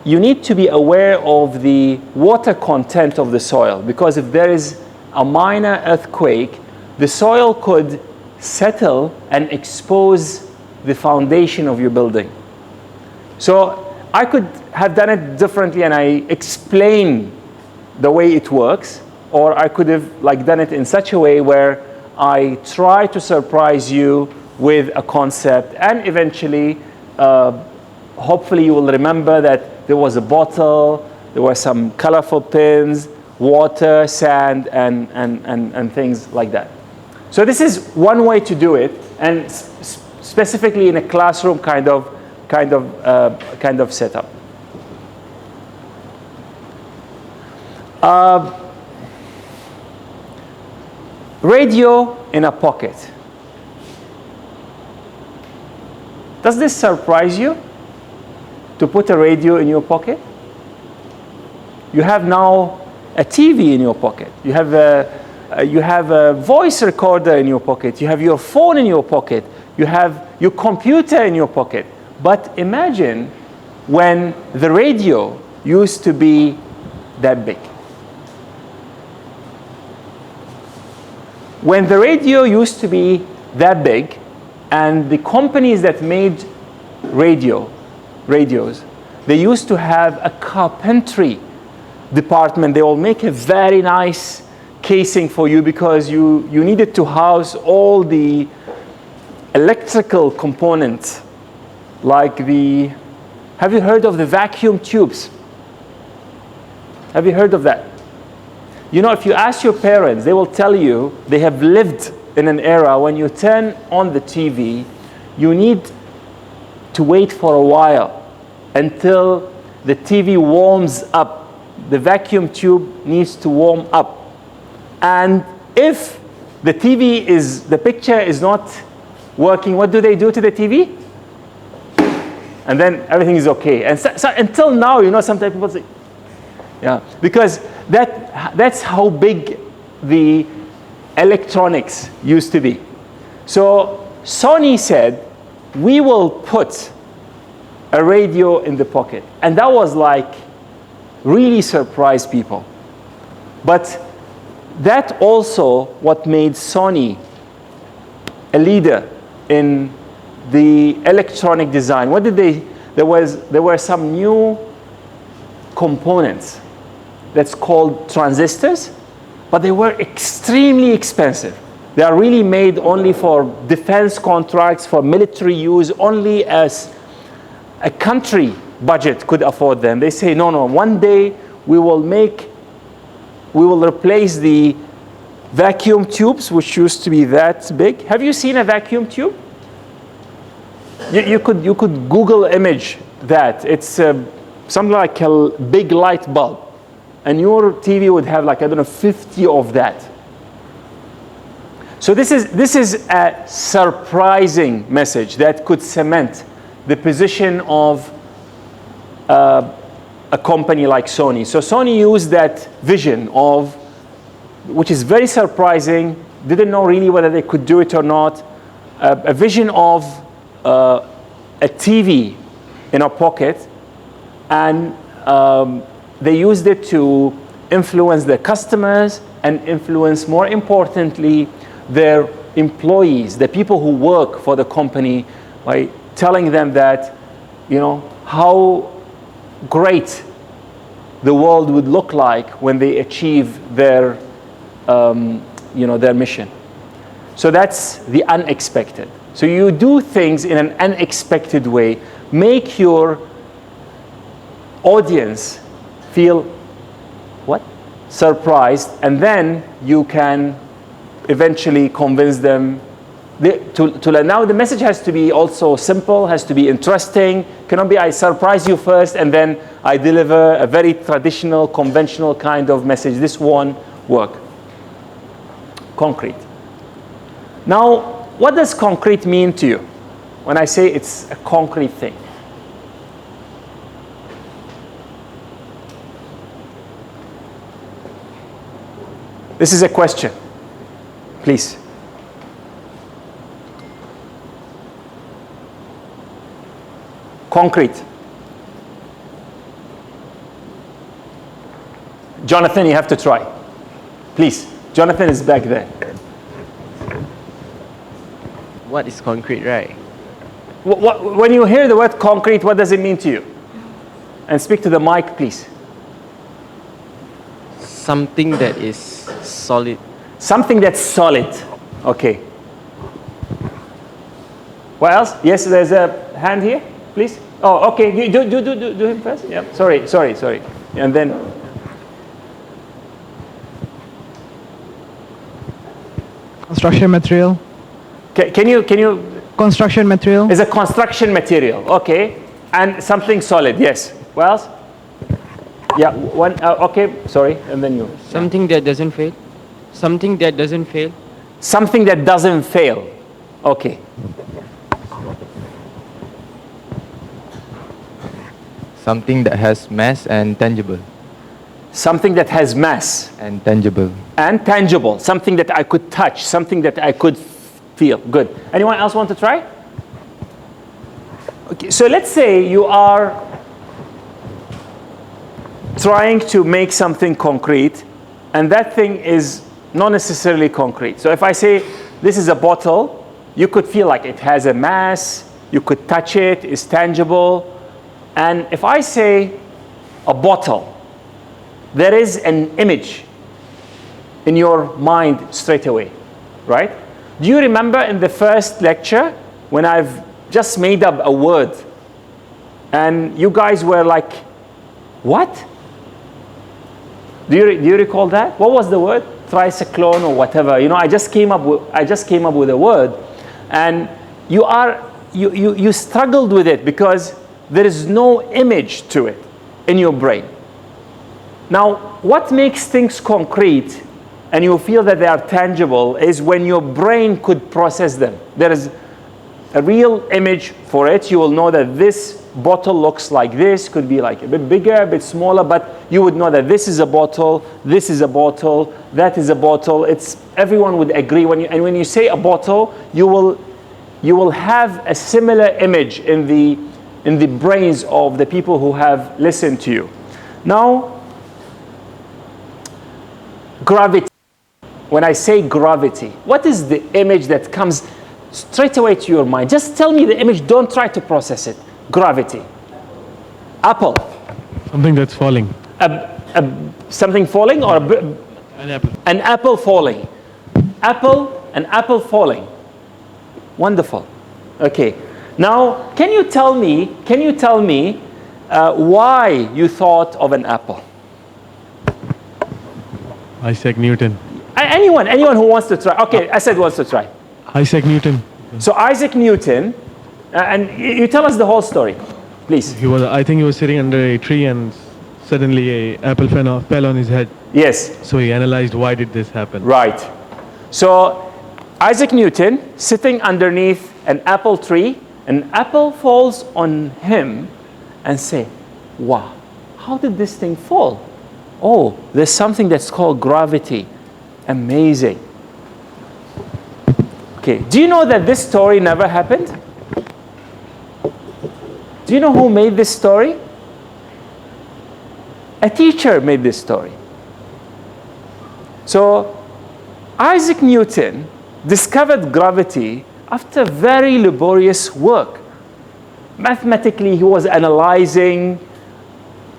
S1: you need to be aware of the water content of the soil, because if there is a minor earthquake, the soil could settle and expose the foundation of your building. So I could have done it differently and I explain the way it works, or I could have done it in such a way where I try to surprise you with a concept, and eventually hopefully you will remember that there was a bottle, there were some colorful pins, water, sand, and things like that. So this is one way to do it, and specifically in a classroom kind of setup. Radio in a pocket. Does this surprise you, to put a radio in your pocket? You have now a TV in your pocket. You have a voice recorder in your pocket. You have your phone in your pocket. You have your computer in your pocket. But imagine when the radio used to be that big. When the radio used to be that big, and the companies that made radios, they used to have a carpentry department. They will make a very nice casing for you because you needed to house all the electrical components, like have you heard of the vacuum tubes? Have you heard of that? You know, if you ask your parents, they will tell you they have lived in an era when you turn on the TV, you need to wait for a while until the TV warms up. The vacuum tube needs to warm up. And if the picture is not working, what do they do to the TV? And then everything is okay. And so until now, you know, sometimes people say, yeah, because that's how big the electronics used to be. So Sony said, we will put a radio in the pocket. And that was like, really surprised people. But that also what made Sony a leader in the electronic design. What did there were some new components that's called transistors, but they were extremely expensive. They are really made only for defense contracts, for military use, only as a country budget could afford them. They say, no, one day we will replace the vacuum tubes, which used to be that big. Have you seen a vacuum tube? You could Google image that. It's something like a big light bulb. And your TV would have like, I don't know, 50 of that. So this is a surprising message that could cement the position of a company like Sony. So Sony used that vision of, which is very surprising, didn't know really whether they could do it or not, a vision of a TV in a pocket, and they used it to influence their customers and influence, more importantly, their employees, the people who work for the company, by telling them that, you know, how great the world would look like when they achieve their, their mission. So that's the unexpected. So you do things in an unexpected way, make your audience feel surprised, and then you can eventually convince them to learn. Now the message has to be also simple, has to be interesting. Cannot be I surprise you first and then I deliver a very traditional, conventional kind of message. This won't work. Concrete. Now, what does concrete mean to you when I say it's a concrete thing? This is a question. Please. Concrete. Jonathan, you have to try. Please. Jonathan is back there.
S8: What is concrete, right?
S1: When you hear the word concrete, what does it mean to you? And speak to the mic, please.
S8: Something that is solid.
S1: Something that's solid. Okay. What else? Yes, there's a hand here, please. Oh, okay. You do him first. Yeah. Sorry. And then.
S9: Construction material.
S1: Can you?
S9: Construction material.
S1: Is a construction material. Okay. And something solid. Yes. What else? Yeah. One. Okay. Sorry. And then you.
S8: Something that doesn't fail. Something that doesn't fail.
S1: Something that doesn't fail. Okay.
S5: Something that has mass and tangible.
S1: something that has mass.
S5: And tangible.
S1: And tangible, something that I could touch, something that I could feel. Good. Anyone else want to try? Okay, so let's say you are trying to make something concrete, and that thing is not necessarily concrete. So if I say this is a bottle, you could feel like it has a mass, you could touch it, it's tangible. And if I say a bottle, there is an image in your mind straight away, right? Do you remember in the first lecture when I've just made up a word and you guys were like, what? Do you recall that? What was the word? Tricyclone or whatever. You know, I just came up with a word, and you struggled with it because there is no image to it in your brain. Now, what makes things concrete and you feel that they are tangible is when your brain could process them. There is a real image for it. You will know that this bottle looks like this, could be like a bit bigger, a bit smaller, but you would know that this is a bottle, this is a bottle, that is a bottle. Everyone would agree. When you say a bottle, you will have a similar image in the brains of the people who have listened to you. Now, gravity. When I say gravity, what is the image that comes straight away to your mind? Just tell me the image, don't try to process it. Gravity. Apple.
S4: Something that's falling.
S1: Something falling or
S4: An apple.
S1: an apple falling. An apple falling. Wonderful. Okay. Now, can you tell me why you thought of an apple?
S4: Isaac Newton.
S1: Anyone who wants to try. Okay, I said wants to try.
S4: Isaac Newton.
S1: So Isaac Newton, and you tell us the whole story, please.
S4: I think he was sitting under a tree and suddenly an apple fell on his head.
S1: Yes.
S4: So he analyzed why did this happen.
S1: Right. So Isaac Newton sitting underneath an apple tree, an apple falls on him and say, wow, how did this thing fall? Oh, there's something that's called gravity. Amazing. Okay, do you know that this story never happened? Do you know who made this story? A teacher made this story. So Isaac Newton discovered gravity after very laborious work. Mathematically, he was analyzing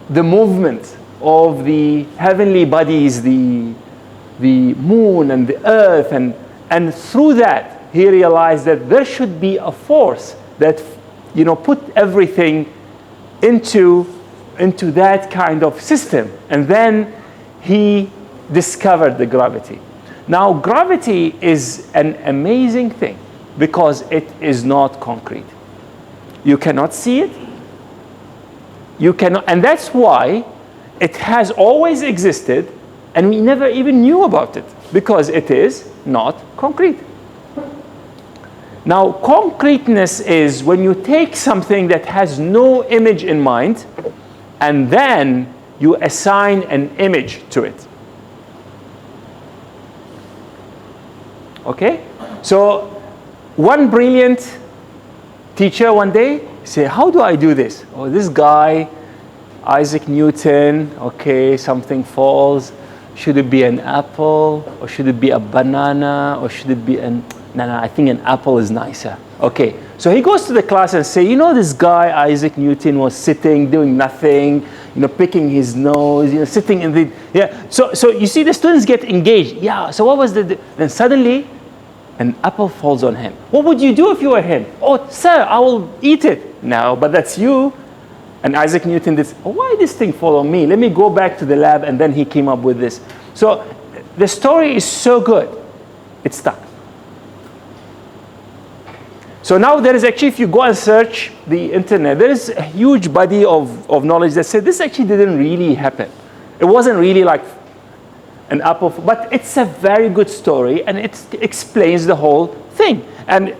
S1: the movement of the heavenly bodies, the moon and the earth, and through that he realized that there should be a force that put everything into that kind of system, and then he discovered the gravity. Now gravity is an amazing thing because it is not concrete. You cannot see it. You cannot, and that's why it has always existed and we never even knew about it because it is not concrete. Now, concreteness is when you take something that has no image in mind and then you assign an image to it. Okay? So, one brilliant teacher one day said, how do I do this? Oh, this guy, Isaac Newton, okay, something falls. Should it be an apple, or should it be a banana, or should it be no, I think an apple is nicer. Okay, so he goes to the class and say, this guy, Isaac Newton, was sitting, doing nothing, picking his nose, sitting in the, So you see the students get engaged. Yeah, so what was then suddenly, an apple falls on him. What would you do if you were him? Oh, sir, I will eat it. No, but that's you. And Isaac Newton did, why did this thing fall on me? Let me go back to the lab, and then he came up with this. So the story is so good, it's stuck. So now there is actually, if you go and search the internet, there is a huge body of knowledge that said this actually didn't really happen. It wasn't really like an apple, but it's a very good story, and it explains the whole thing. And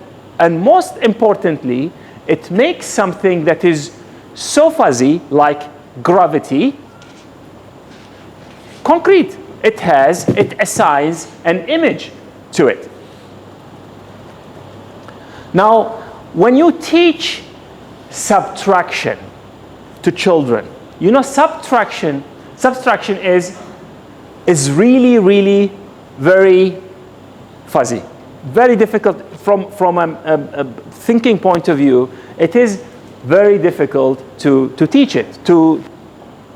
S1: most importantly, it makes something that is so fuzzy, like gravity, concrete. It assigns an image to it. Now, when you teach subtraction to children, you know subtraction is really, really very fuzzy, very difficult from a thinking point of view. It is very difficult to teach it to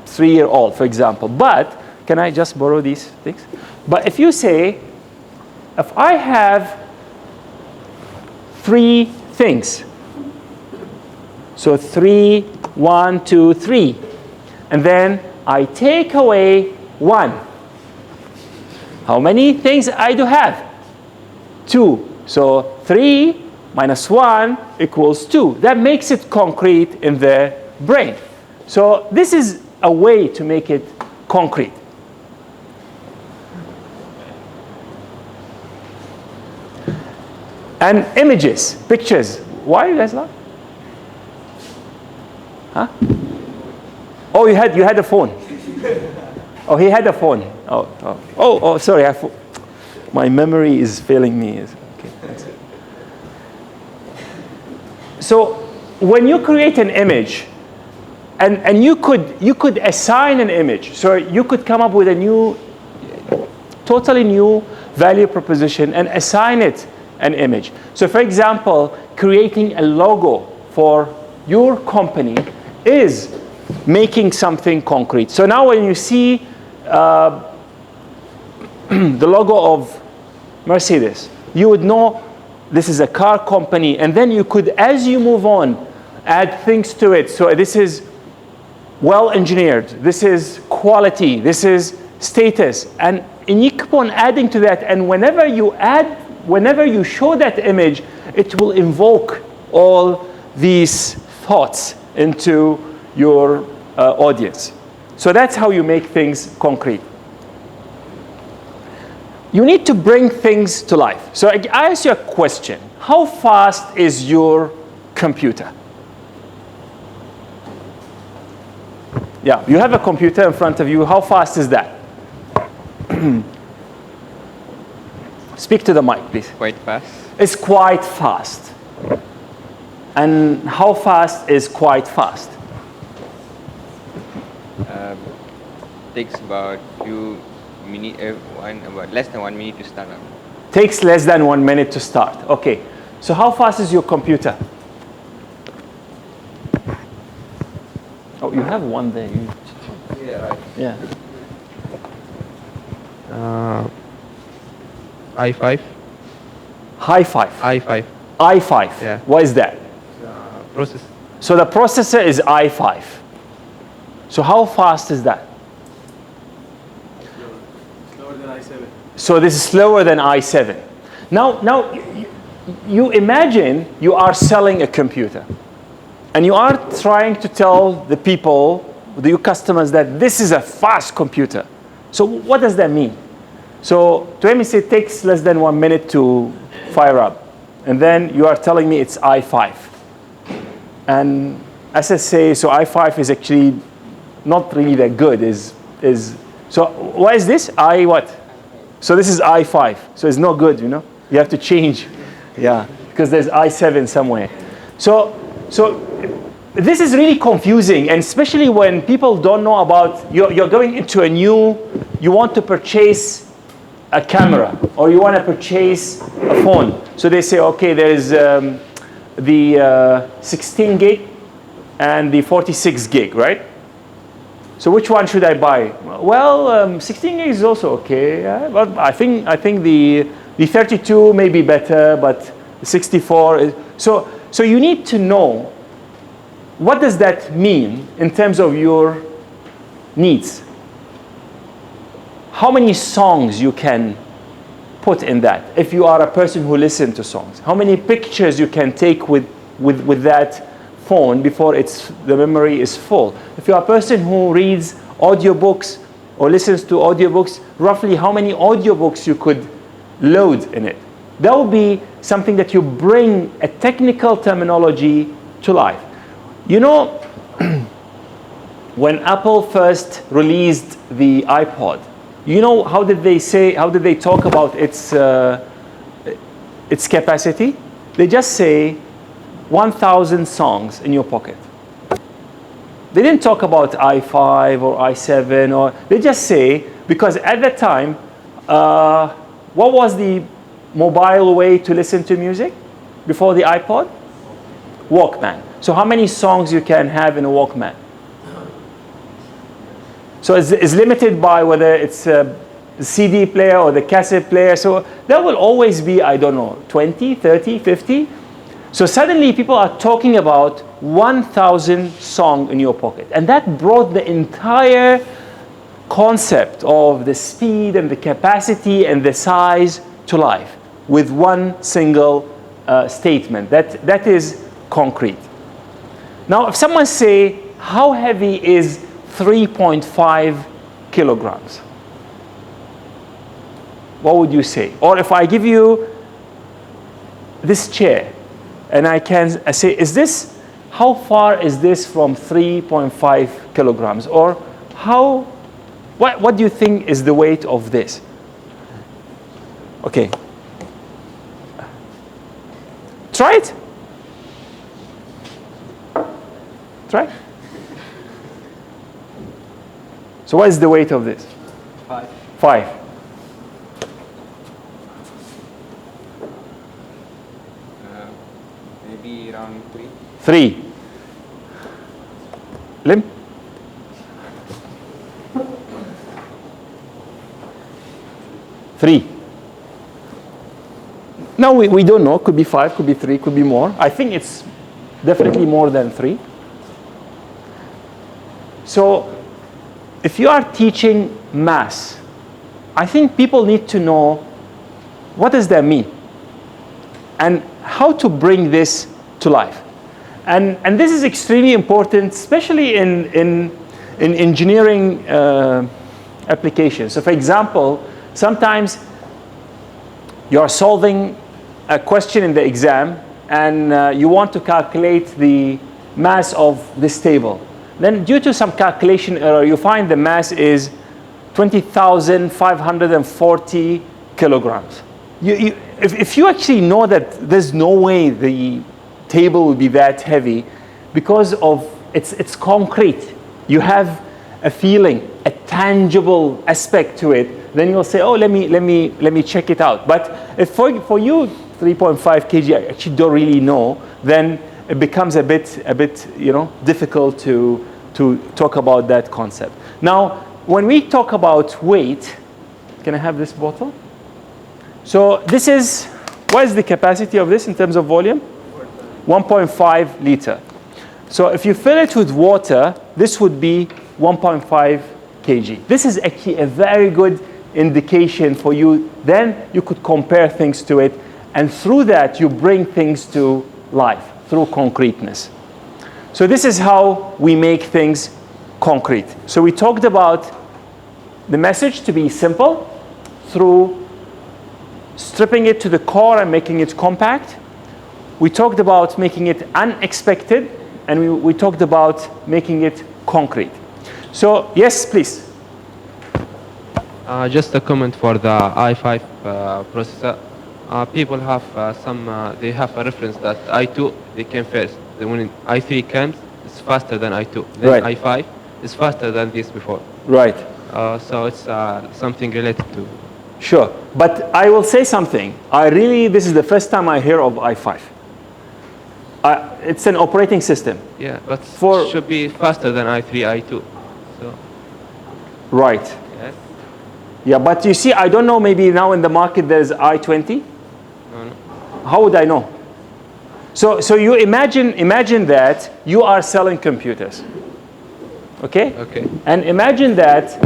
S1: 3-year-old, for example. But can I just borrow these things? But if you say, if I have 3 things, so 3, 1, 2, 3, and then I take away 1. How many things I do have? 2. So 3 minus 1 equals 2. That makes it concrete in their brain. So this is a way to make it concrete. And images, pictures. Why are you guys laughing? Huh? Oh, you had a phone. Oh, he had a phone. Oh, sorry. My memory is failing me. Okay. So when you create an image, and you could assign an image. So you could come up with a totally new value proposition and assign it an image. So for example, creating a logo for your company is making something concrete. So now when you see the logo of Mercedes, you would know this is a car company, and then you could, as you move on, add things to it. So this is well engineered, this is quality, this is status, and you keep on adding to that. And whenever you show that image, it will invoke all these thoughts into your audience. So that's how you make things concrete. You need to bring things to life. So I ask you a question. How fast is your computer? Yeah, you have a computer in front of you. How fast is that? Speak to the mic, please.
S8: Quite fast.
S1: It's quite fast. And how fast is quite fast?
S5: Takes about few minutes, about less than 1 minute to start up.
S1: Takes less than 1 minute to start. Okay. So how fast is your computer? Oh, you have one there.
S7: Yeah, right.
S1: Yeah.
S6: i5.
S1: High five.
S6: i5.
S1: i5.
S6: Yeah.
S1: What is that?
S6: Process.
S1: So the processor is i5. So how fast is that?
S4: Slower than i7.
S1: So this is slower than i7. Now you imagine you are selling a computer, and you are trying to tell the people, your customers, that this is a fast computer. So what does that mean? So to him, it takes less than 1 minute to fire up, and then you are telling me it's i5. And SSA, so i5 is actually not really that good. So what is this? What? So this is i5. So it's not good, you know. You have to change, yeah, because there's i7 somewhere. So this is really confusing, and especially when people don't know about, you're going into you want to purchase a camera, or you want to purchase a phone. So they say, okay, there is the 16 gig and the 46 gig, right? So which one should I buy? Well, 16 gig is also okay, yeah, but I think the 32 may be better, but the 64 is, so you need to know what does that mean in terms of your needs. How many songs you can put in that if you are a person who listens to songs. How many pictures you can take with that phone before the memory is full. If you are a person who reads audiobooks or listens to audiobooks, roughly how many audiobooks you could load in it. That would be something that you bring a technical terminology to life. You know, when Apple first released the iPod, You know, how did they talk about its capacity? They just say 1,000 songs in your pocket. They didn't talk about i5 or i7, or they just say, because at that time, what was the mobile way to listen to music before the iPod? Walkman. So how many songs you can have in a Walkman? So it's limited by whether it's a CD player or the cassette player. So there will always be, I don't know, 20, 30, 50. So suddenly people are talking about 1,000 songs in your pocket. And that brought the entire concept of the speed and the capacity and the size to life with one single statement. That is concrete. Now, if someone say, how heavy is 3.5 kilograms? What would you say? Or if I give you this chair, and I say, how far is this from 3.5 kilograms? Or what do you think is the weight of this? Okay. Try it. Try. So what is the weight of this?
S3: 5.
S1: 5.
S3: Maybe around 3.
S1: 3. Lim? 3. Now we don't know. Could be 5, could be 3, could be more. I think it's definitely more than 3. So if you are teaching maths, I think people need to know what does that mean and how to bring this to life. And this is extremely important, especially in engineering applications. So for example, sometimes you are solving a question in the exam and you want to calculate the mass of this table. Then due to some calculation error, you find the mass is 20,540 kilograms. If you actually know that there's no way the table will be that heavy, because of it's concrete, you have a feeling, a tangible aspect to it, then you'll say, oh, let me check it out. But if for you 3.5 kg I actually don't really know, then it becomes a bit difficult to talk about that concept. Now, when we talk about weight, can I have this bottle? So this is, what is the capacity of this in terms of volume? 1.5 liter. So if you fill it with water, this would be 1.5 kg. This is actually a very good indication for you. Then you could compare things to it, and through that you bring things to life through concreteness. So this is how we make things concrete. So we talked about the message to be simple through stripping it to the core and making it compact. We talked about making it unexpected, and we talked about making it concrete. So yes, please.
S10: Just a comment for the i5 processor. People have they have a reference that i2 they came first. Then when i3 comes, it's faster than i2. Then
S1: right.
S10: i5 is faster than this before.
S1: Right.
S10: So it's something related to.
S1: Sure, but I will say something. This is the first time I hear of i5. It's an operating system.
S10: Yeah, but it should be faster than i3, i2. So.
S1: Right.
S10: Yes.
S1: Yeah, but you see, I don't know, maybe now in the market there's i20.
S10: No.
S1: How would I know? So you imagine that you are selling computers. Okay?
S10: Okay.
S1: And imagine that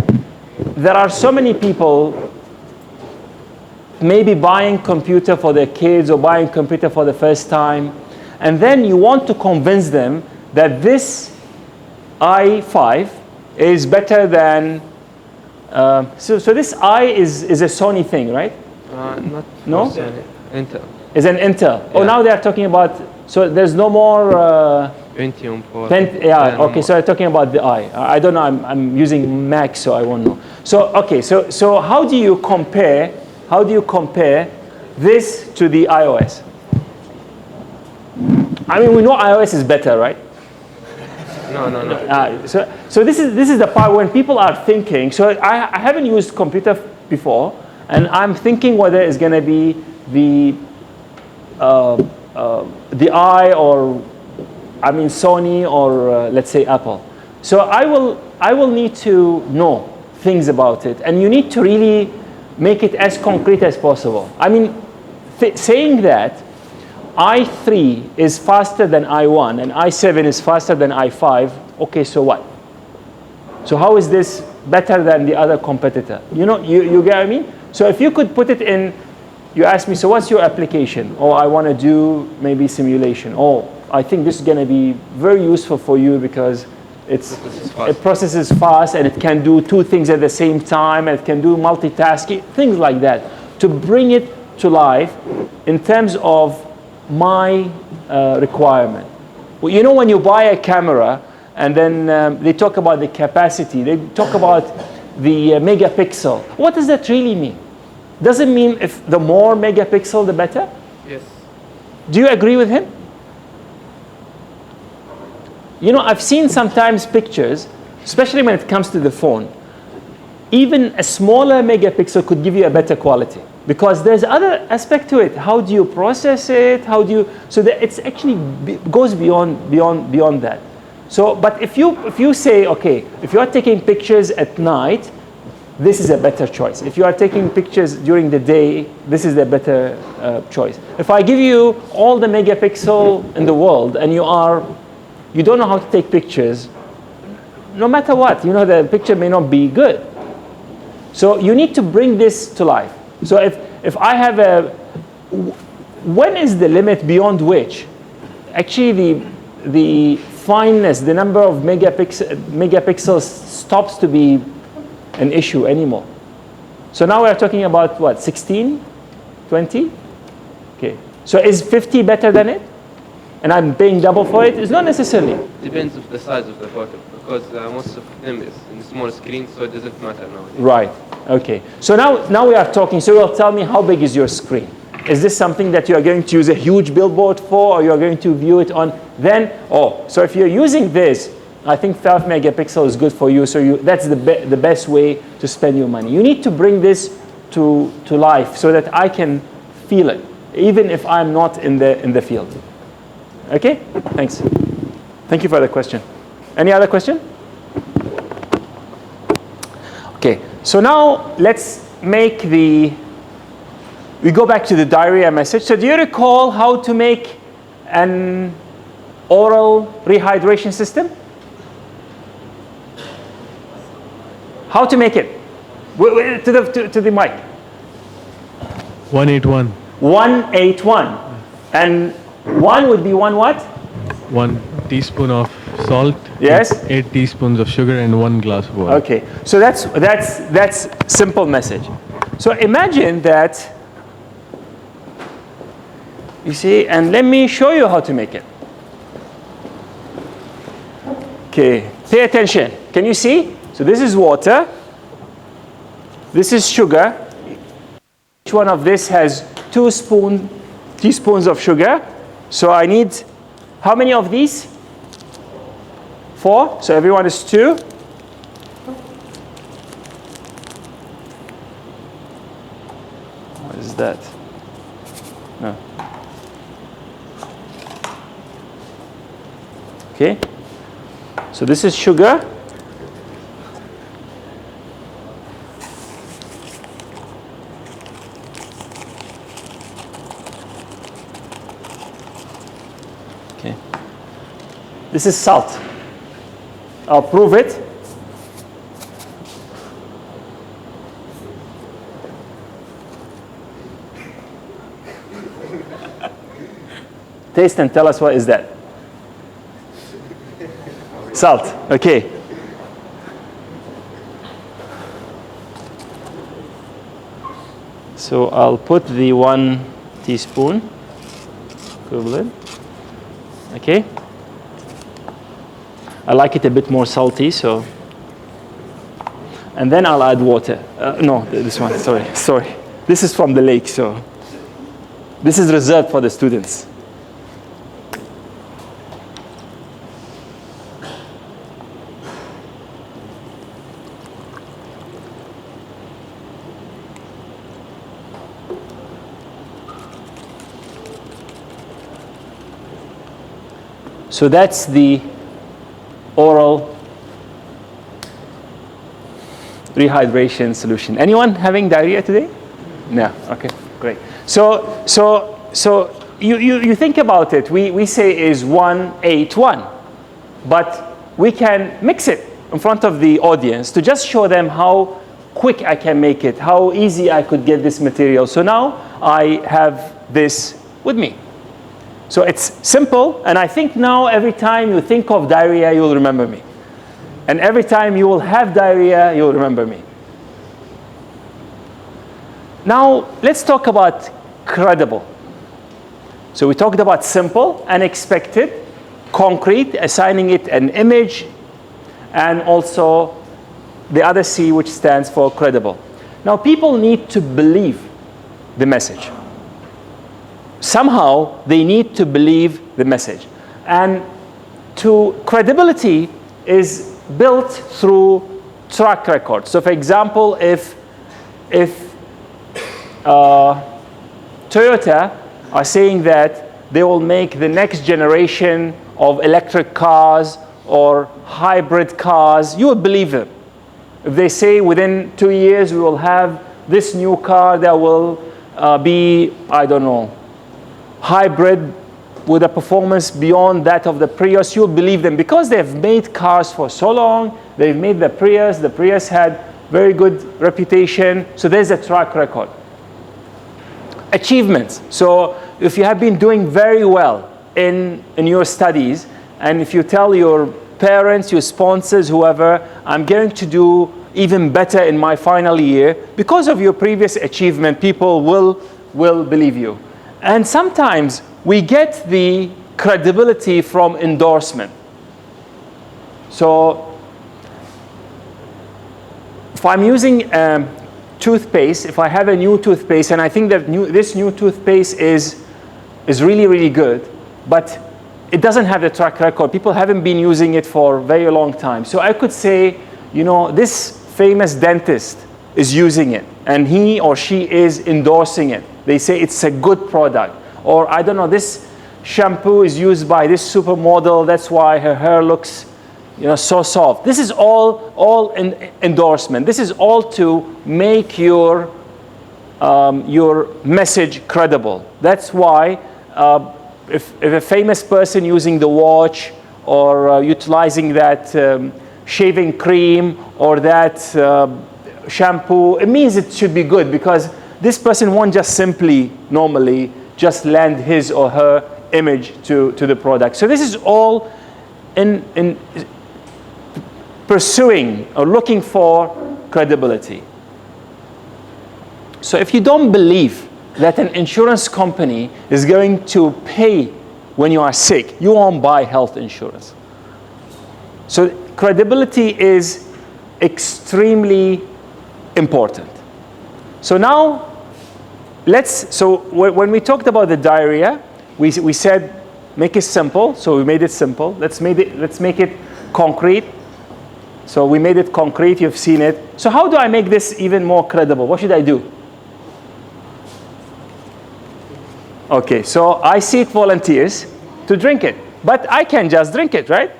S1: there are so many people maybe buying computer for their kids or buying computer for the first time, and then you want to convince them that this i5 is better than so this i is a Sony thing, right?
S10: Not
S1: no?
S10: Sony. Intel.
S1: Is an Intel.
S10: Yeah.
S1: Oh, now they are talking about, so there's no more
S10: Pentium 4.
S1: yeah, okay, so they're talking about the I don't know, I'm using Mac, so I won't know. So okay, so how do you compare this to the iOS? I mean, we know iOS is better, right?
S10: No.
S1: So this is the part when people are thinking. So I haven't used computer before, and I'm thinking whether it's going to be the I, or I mean Sony, or let's say Apple. So I will need to know things about it, and you need to really make it as concrete as possible. I mean, saying that i3 is faster than i1 and i7 is faster than i5, okay, so what? So how is this better than the other competitor? You know, you get what I mean? So if you could put it in, you ask me, so what's your application? Oh, I want to do maybe simulation. Oh, I think this is going to be very useful for you because it processes fast and it can do two things at the same time, and it can do multitasking, things like that. To bring it to life in terms of my requirement. Well, you know, when you buy a camera and then they talk about the capacity, they talk about the megapixel. What does that really mean? Does it mean if the more megapixel, the better?
S10: Yes.
S1: Do you agree with him? You know, I've seen sometimes pictures, especially when it comes to the phone, even a smaller megapixel could give you a better quality. Because there's other aspect to it. How do you process it? How do you, so that it's actually goes beyond that. So, but if you say, okay, if you are taking pictures at night, this is a better choice. If you are taking pictures during the day, this is a better choice. If I give you all the megapixel in the world and you don't know how to take pictures, no matter what, you know, the picture may not be good. So you need to bring this to life. So if I have when is the limit beyond which actually the fineness, the number of megapixels stops to be an issue anymore? So now we're talking about what, 16, 20? Okay. So is 50 better than it? And I'm paying double for it? It's not necessarily.
S10: Depends on the size of the photo, because most of them is in small screen, so it doesn't matter now.
S1: Right. Okay. So now we are talking. So you'll tell me, how big is your screen? Is this something that you are going to use a huge billboard for, or you are going to view it on? Then, so if you're using this, I think 5 megapixel is good for you. So that's the best way to spend your money. You need to bring this to life so that I can feel it, even if I'm not in the field. Okay? Thanks. Thank you for the question. Any other question? Okay. So now let's we go back to the diarrhea message. So do you recall how to make an oral rehydration system? How to make it? To the mic.
S4: 181.
S1: 181. And 1 would be 1 what?
S4: 1 teaspoon of salt.
S1: Yes.
S4: 8 teaspoons of sugar and 1 glass of water.
S1: Okay. So that's simple message. So imagine that, you see, and let me show you how to make it. Okay. Pay attention. Can you see? So this is water. This is sugar. Each one of this has 2 teaspoons of sugar. So I need, how many of these? 4. So everyone is 2. What is that? No. Okay. So this is sugar. Okay. This is salt. I'll prove it. Taste and tell us what is that. Salt. Okay. So I'll put the 1 teaspoon equivalent. Okay. I like it a bit more salty, so. and then I'll add water. No, this one, sorry. This is from the lake, so this is reserved for the students. So that's the oral rehydration solution. Anyone having diarrhea today? No. Okay, great. So you think about it. We say is 181, but we can mix it in front of the audience to just show them how quick I can make it, how easy I could get this material. So now I have this with me. So it's simple, and I think now every time you think of diarrhea, you'll remember me. And every time you will have diarrhea, you'll remember me. Now, let's talk about credible. So we talked about simple, unexpected, concrete, assigning it an image, and also the other C, which stands for credible. Now, people need to believe the message. Somehow, they need to believe the message. And credibility is built through track record. So for example, if Toyota are saying that they will make the next generation of electric cars or hybrid cars, you would believe them. If they say within 2 years we will have this new car that will be, I don't know, hybrid with a performance beyond that of the Prius, you'll believe them because they've made cars for so long. They've made the Prius had very good reputation, so there's a track record. Achievements. So if you have been doing very well in your studies, and if you tell your parents, your sponsors, whoever, I'm going to do even better in my final year, because of your previous achievement, people will believe you. And sometimes we get the credibility from endorsement. So if I'm using toothpaste, if I have a new toothpaste and I think that this new toothpaste is really, really good, but it doesn't have the track record. People haven't been using it for a very long time. So I could say, you know, this famous dentist is using it and he or she is endorsing it. They say it's a good product. Or I don't know, this shampoo is used by this supermodel, that's why her hair looks, you know, so soft. This is all endorsement. This is all to make your message credible. That's why if a famous person using the watch or utilizing that shaving cream or that shampoo, it means it should be good because this person won't just simply, normally, just lend his or her image to the product. So this is all in pursuing or looking for credibility. So if you don't believe that an insurance company is going to pay when you are sick, you won't buy health insurance. So credibility is extremely important. So now, when we talked about the diarrhea, we said make it simple. So we made it simple. Let's make it concrete. So we made it concrete. You've seen it. So how do I make this even more credible? What should I do? Okay, so I seek volunteers to drink it, but I can just drink it, right?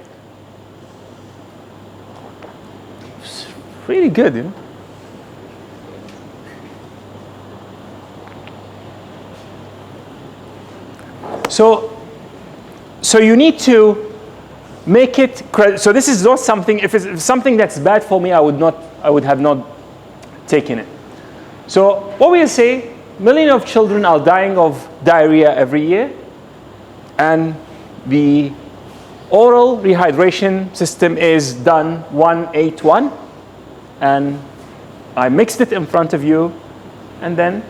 S1: It's really good, you know. So you need to make it. So this is not something. If it's something that's bad for me, I would have not taken it. So what we say, millions of children are dying of diarrhea every year, and the oral rehydration system is done 181, and I mixed it in front of you, and then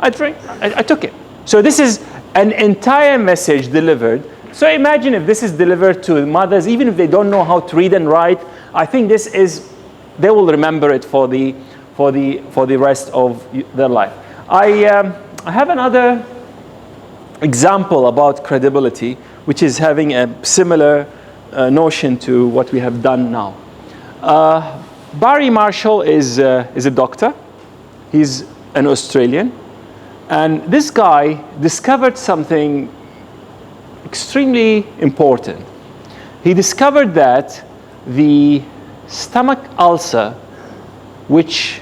S1: I took it. So this is an entire message delivered. So imagine if this is delivered to mothers, even if they don't know how to read and write. I think this is they will remember it for the rest of their life. I have another example about credibility, which is having a similar notion to what we have done now. Barry Marshall is a doctor. He's an Australian. And this guy discovered something extremely important. He discovered that the stomach ulcer, which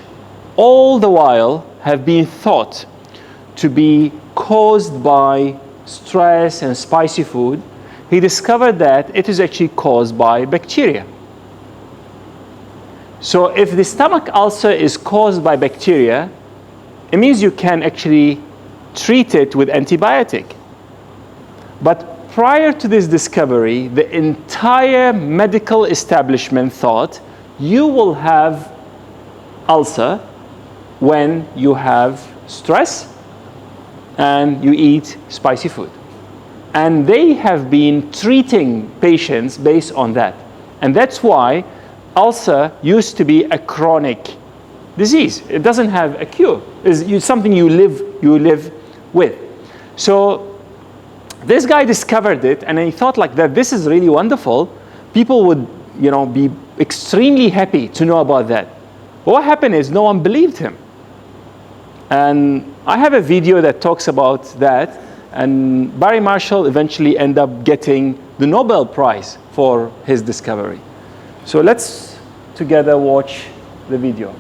S1: all the while have been thought to be caused by stress and spicy food, he discovered that it is actually caused by bacteria. So if the stomach ulcer is caused by bacteria, it means you can actually treat it with antibiotic. But prior to this discovery, the entire medical establishment thought you will have ulcer when you have stress and you eat spicy food. And they have been treating patients based on that. And that's why ulcer used to be a chronic disease. It doesn't have a cure. It's something you live with. So this guy discovered it, and he thought like that, this is really wonderful. People would, be extremely happy to know about that. But what happened is no one believed him. And I have a video that talks about that, and Barry Marshall eventually ended up getting the Nobel Prize for his discovery. So let's together watch the video.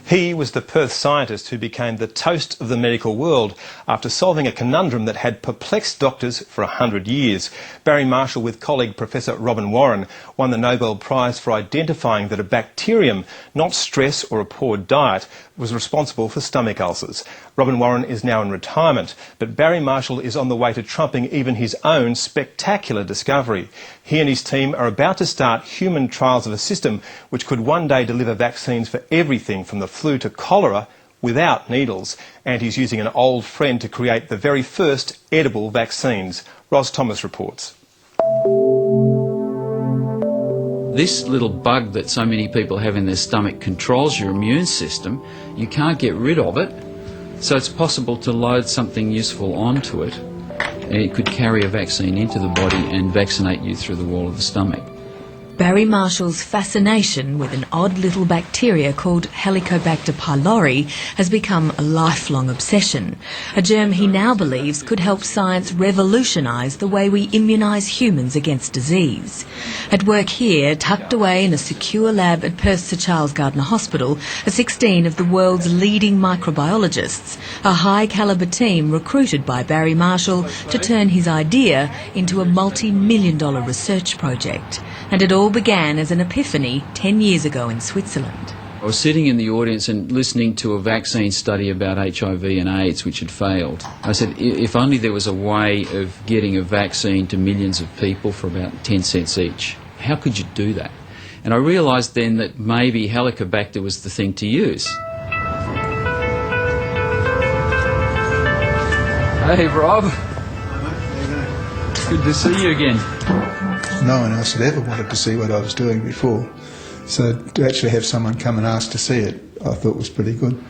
S11: He was the Perth scientist who became the toast of the medical world after solving a conundrum that had perplexed doctors for 100 years. Barry Marshall, with colleague Professor Robin Warren, won the Nobel Prize for identifying that a bacterium, not stress or a poor diet, was responsible for stomach ulcers. Robin Warren is now in retirement, but Barry Marshall is on the way to trumping even his own spectacular discovery. He and his team are about to start human trials of a system which could one day deliver vaccines for everything from the flu to cholera without needles. And he's using an old friend to create the very first edible vaccines. Ros Thomas reports.
S12: This little bug that so many people have in their stomach controls your immune system. You can't get rid of it, so it's possible to load something useful onto it, and it could carry a vaccine into the body and vaccinate you through the wall of the stomach.
S13: Barry Marshall's fascination with an odd little bacteria called Helicobacter pylori has become a lifelong obsession, a germ he now believes could help science revolutionise the way we immunise humans against disease. At work here, tucked away in a secure lab at Perth's Sir Charles Gardner Hospital, are 16 of the world's leading microbiologists, a high-calibre team recruited by Barry Marshall to turn his idea into a multi-million-dollar research project. And it all began as an epiphany 10 years ago in Switzerland.
S12: I was sitting in the audience and listening to a vaccine study about HIV and AIDS which had failed. I said, if only there was a way of getting a vaccine to millions of people for about 10 cents each. How could you do that? And I realised then that maybe Helicobacter was the thing to use. Hey Rob. Good to see you again.
S14: No one else had ever wanted to see what I was doing before. So to actually have someone come and ask to see it, I thought was pretty good.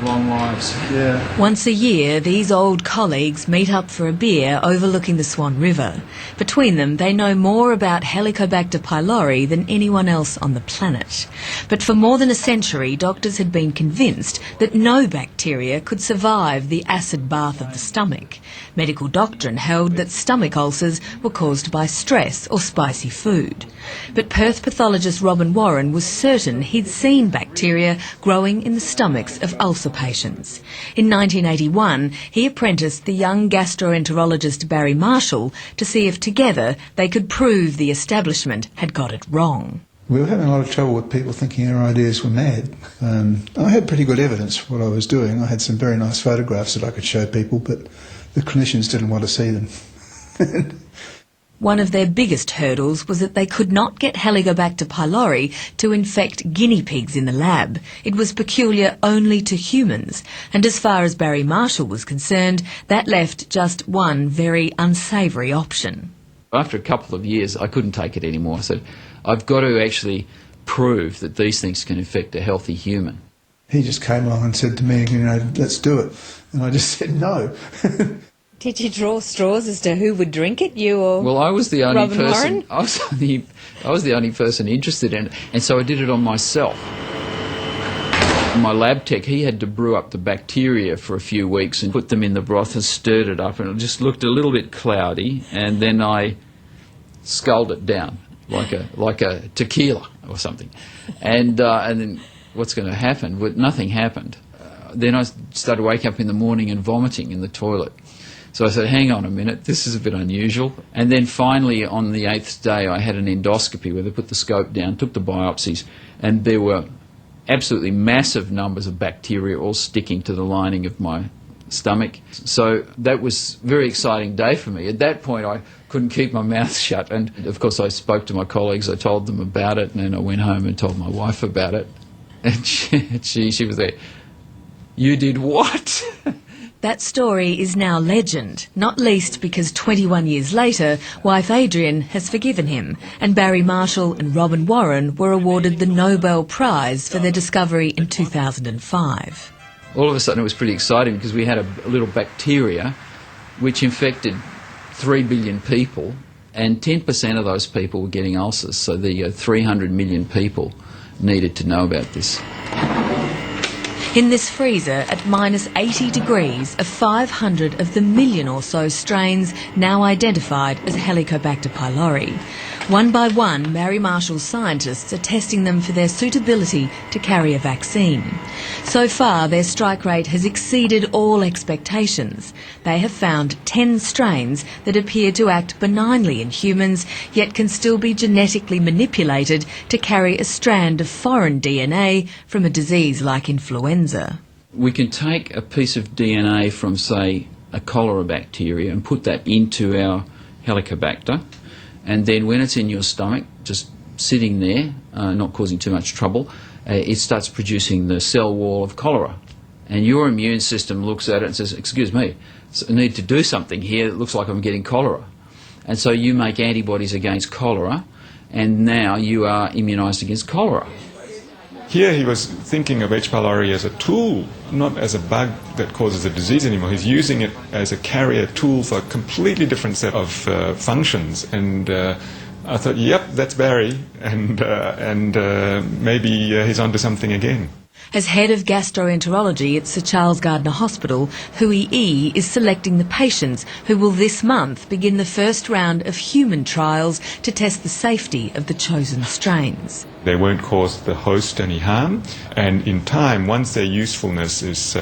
S12: Long lives. Yeah.
S13: Once a year, these old colleagues meet up for a beer overlooking the Swan River. Between them, they know more about Helicobacter pylori than anyone else on the planet. But for more than a century, doctors had been convinced that no bacteria could survive the acid bath of the stomach. Medical doctrine held that stomach ulcers were caused by stress or spicy food. But Perth pathologist Robin Warren was certain he'd seen bacteria growing in the stomachs of ulcer patients. In 1981, he apprenticed the young gastroenterologist Barry Marshall to see if together they could prove the establishment had got it wrong.
S14: We were having a lot of trouble with people thinking our ideas were mad. I had pretty good evidence for what I was doing. I had some very nice photographs that I could show people, but the clinicians didn't want to see them.
S13: One of their biggest hurdles was that they could not get Helicobacter pylori to infect guinea pigs in the lab. It was peculiar only to humans, and as far as Barry Marshall was concerned, that left just one very unsavoury option.
S12: After a couple of years, I couldn't take it anymore. I said, I've got to actually prove that these things can affect a healthy human.
S14: He just came along and said to me, you know, let's do it. And I just said no.
S13: Did you draw straws as to who would drink it, you or
S12: Well, I was the only
S13: Robin
S12: person.
S13: Warren?
S12: I was the only person interested in it, and so I did it on myself. My lab tech, he had to brew up the bacteria for a few weeks and put them in the broth and stirred it up, and it just looked a little bit cloudy, and then I sculled it down like a tequila or something, and then what's going to happen? Well, nothing happened. Then I started waking up in the morning and vomiting in the toilet. So I said, hang on a minute, this is a bit unusual. And then finally on the 8th day I had an endoscopy where they put the scope down, took the biopsies, and there were absolutely massive numbers of bacteria all sticking to the lining of my stomach. So that was a very exciting day for me. At that point I couldn't keep my mouth shut, and of course I spoke to my colleagues, I told them about it, and then I went home and told my wife about it. And she was there, you did what?
S13: That story is now legend, not least because 21 years later, wife Adrian has forgiven him, and Barry Marshall and Robin Warren were awarded the Nobel Prize for their discovery in 2005.
S12: All of a sudden it was pretty exciting because we had a little bacteria which infected 3 billion people, and 10% of those people were getting ulcers, so the 300 million people needed to know about this.
S13: In this freezer at minus 80 degrees are 500 of the million or so strains now identified as Helicobacter pylori. One by one, Barry Marshall's scientists are testing them for their suitability to carry a vaccine. So far, their strike rate has exceeded all expectations. They have found 10 strains that appear to act benignly in humans, yet can still be genetically manipulated to carry a strand of foreign DNA from a disease like influenza.
S12: We can take a piece of DNA from, say, a cholera bacteria and put that into our Helicobacter, and then when it's in your stomach, just sitting there, not causing too much trouble, it starts producing the cell wall of cholera. And your immune system looks at it and says, excuse me, I need to do something here, it looks like I'm getting cholera. And so you make antibodies against cholera, and now you are immunised against cholera.
S15: Here he was thinking of H. pylori as a tool, not as a bug that causes a disease anymore. He's using it as a carrier tool for a completely different set of functions. And I thought, yep, that's Barry, and maybe he's onto something again.
S13: As head of gastroenterology at Sir Charles Gardner Hospital, Hui Yi is selecting the patients who will this month begin the first round of human trials to test the safety of the chosen strains.
S15: They won't cause the host any harm, and in time, once their usefulness is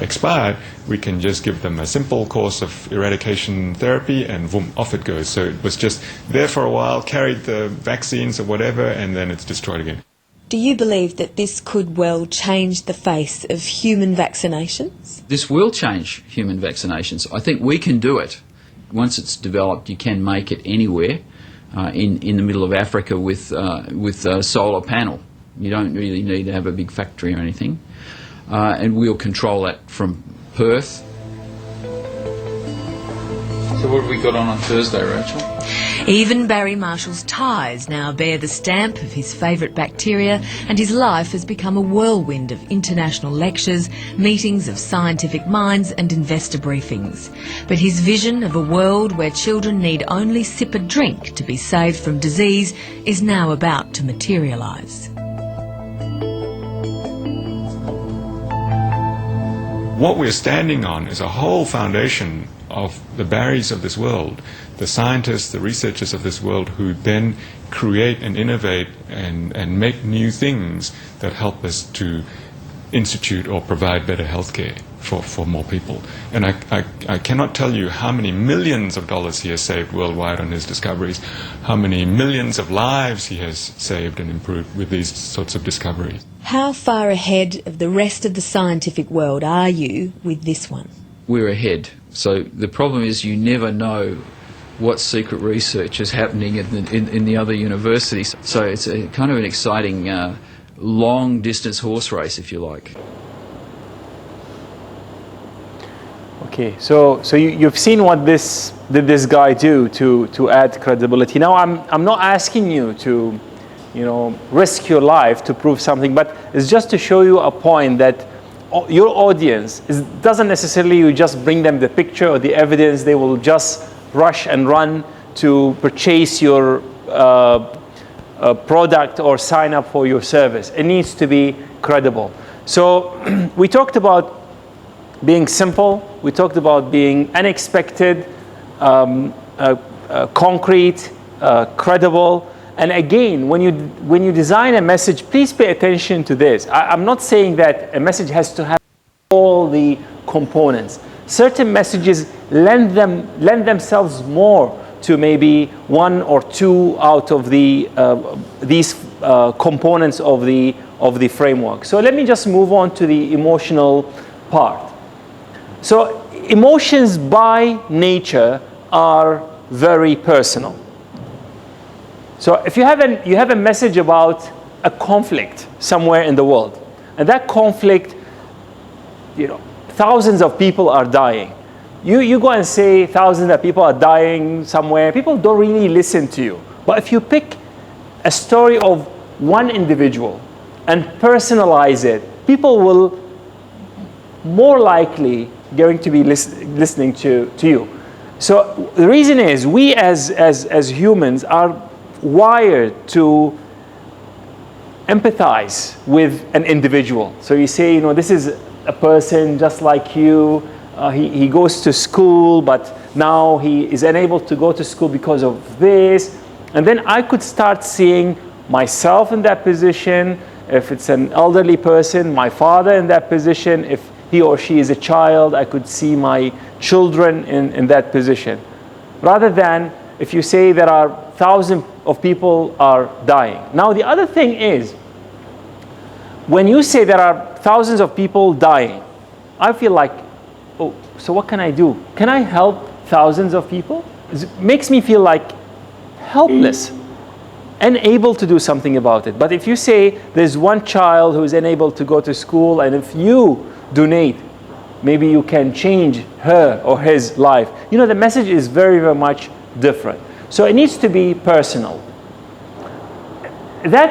S15: expired, we can just give them a simple course of eradication therapy and boom, off it goes. So it was just there for a while, carried the vaccines or whatever, and then it's destroyed again.
S13: Do you believe that this could well change the face of human vaccinations?
S12: This will change human vaccinations. I think we can do it. Once it's developed, you can make it anywhere in the middle of Africa with a solar panel. You don't really need to have a big factory or anything. And we'll control that from Perth. So what have we got on Thursday, Rachel?
S13: Even Barry Marshall's ties now bear the stamp of his favourite bacteria, and his life has become a whirlwind of international lectures, meetings of scientific minds and investor briefings. But his vision of a world where children need only sip a drink to be saved from disease is now about to materialise.
S15: What we're standing on is a whole foundation of the Barrys of this world, the scientists, the researchers of this world, who then create and innovate and make new things that help us to institute or provide better healthcare for more people. And I cannot tell you how many millions of dollars he has saved worldwide on his discoveries, how many millions of lives he has saved and improved with these sorts of discoveries.
S13: How far ahead of the rest of the scientific world are you with this one?
S12: We're ahead. So the problem is you never know what secret research is happening in the other universities. So it's a kind of an exciting long-distance horse race, if you like.
S1: Okay, so you've seen what this did this guy do to add credibility? Now, I'm not asking you to, risk your life to prove something, but it's just to show you a point that your audience doesn't necessarily you just bring them the picture or the evidence. They will just rush and run to purchase your product or sign up for your service. It needs to be credible. So we talked about being simple. We talked about being unexpected, concrete, credible. And again, when you design a message, please pay attention to this. I'm not saying that a message has to have all the components. Certain messages lend themselves more to maybe one or two out of these components of the framework. So let me just move on to the emotional part. So emotions by nature are very personal. So if you have a message about a conflict somewhere in the world, and that conflict, thousands of people are dying. You go and say thousands of people are dying somewhere, people don't really listen to you. But if you pick a story of one individual and personalize it, people will more likely going to be listening to you. So the reason is we as humans are wired to empathize with an individual. So you say, this is a person just like you. He goes to school, but now he is unable to go to school because of this. And then I could start seeing myself in that position. If it's an elderly person, my father in that position. If he or she is a child, I could see my children in that position. Rather than if you say there are thousands of people are dying. Now the other thing is, when you say there are thousands of people dying, I feel like, oh, so what can I do? Can I help thousands of people? It makes me feel like helpless, unable to do something about it. But if you say there's one child who is unable to go to school, and if you donate, maybe you can change her or his life. The message is very, very much different. So it needs to be personal. That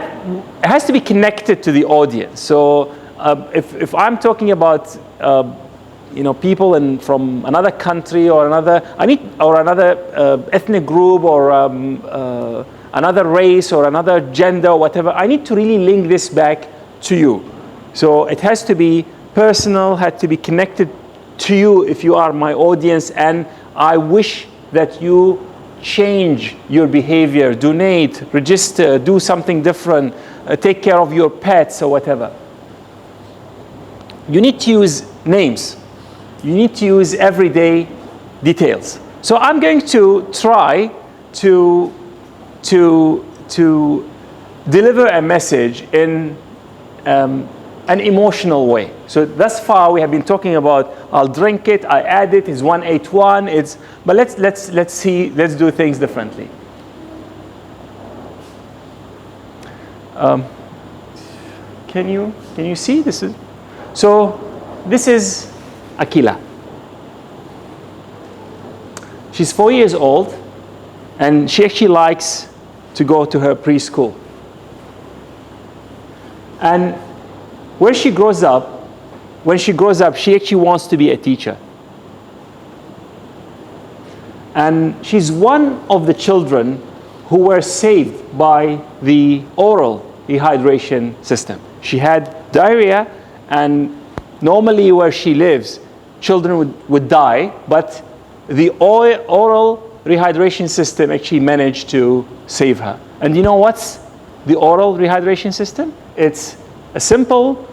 S1: has to be connected to the audience. So if I'm talking about people from another country or another ethnic group or another race or another gender or whatever, I need to really link this back to you. So it has to be personal, has to be connected to you if you are my audience, and I wish that you change your behavior, donate, register, do something different, take care of your pets or whatever. You need to use names. You need to use everyday details. So I'm going to try to deliver a message in an emotional way. So thus far we have been talking about I'll drink it, I add it, it's 181, but let's see, let's do things differently. Can you see this is? So this is Akila. She's 4 years old, and she actually likes to go to her preschool. And when she grows up, she actually wants to be a teacher. And she's one of the children who were saved by the oral rehydration system. She had diarrhea, and normally where she lives, children would die, but the oral rehydration system actually managed to save her. And you know what's the oral rehydration system? It's a simple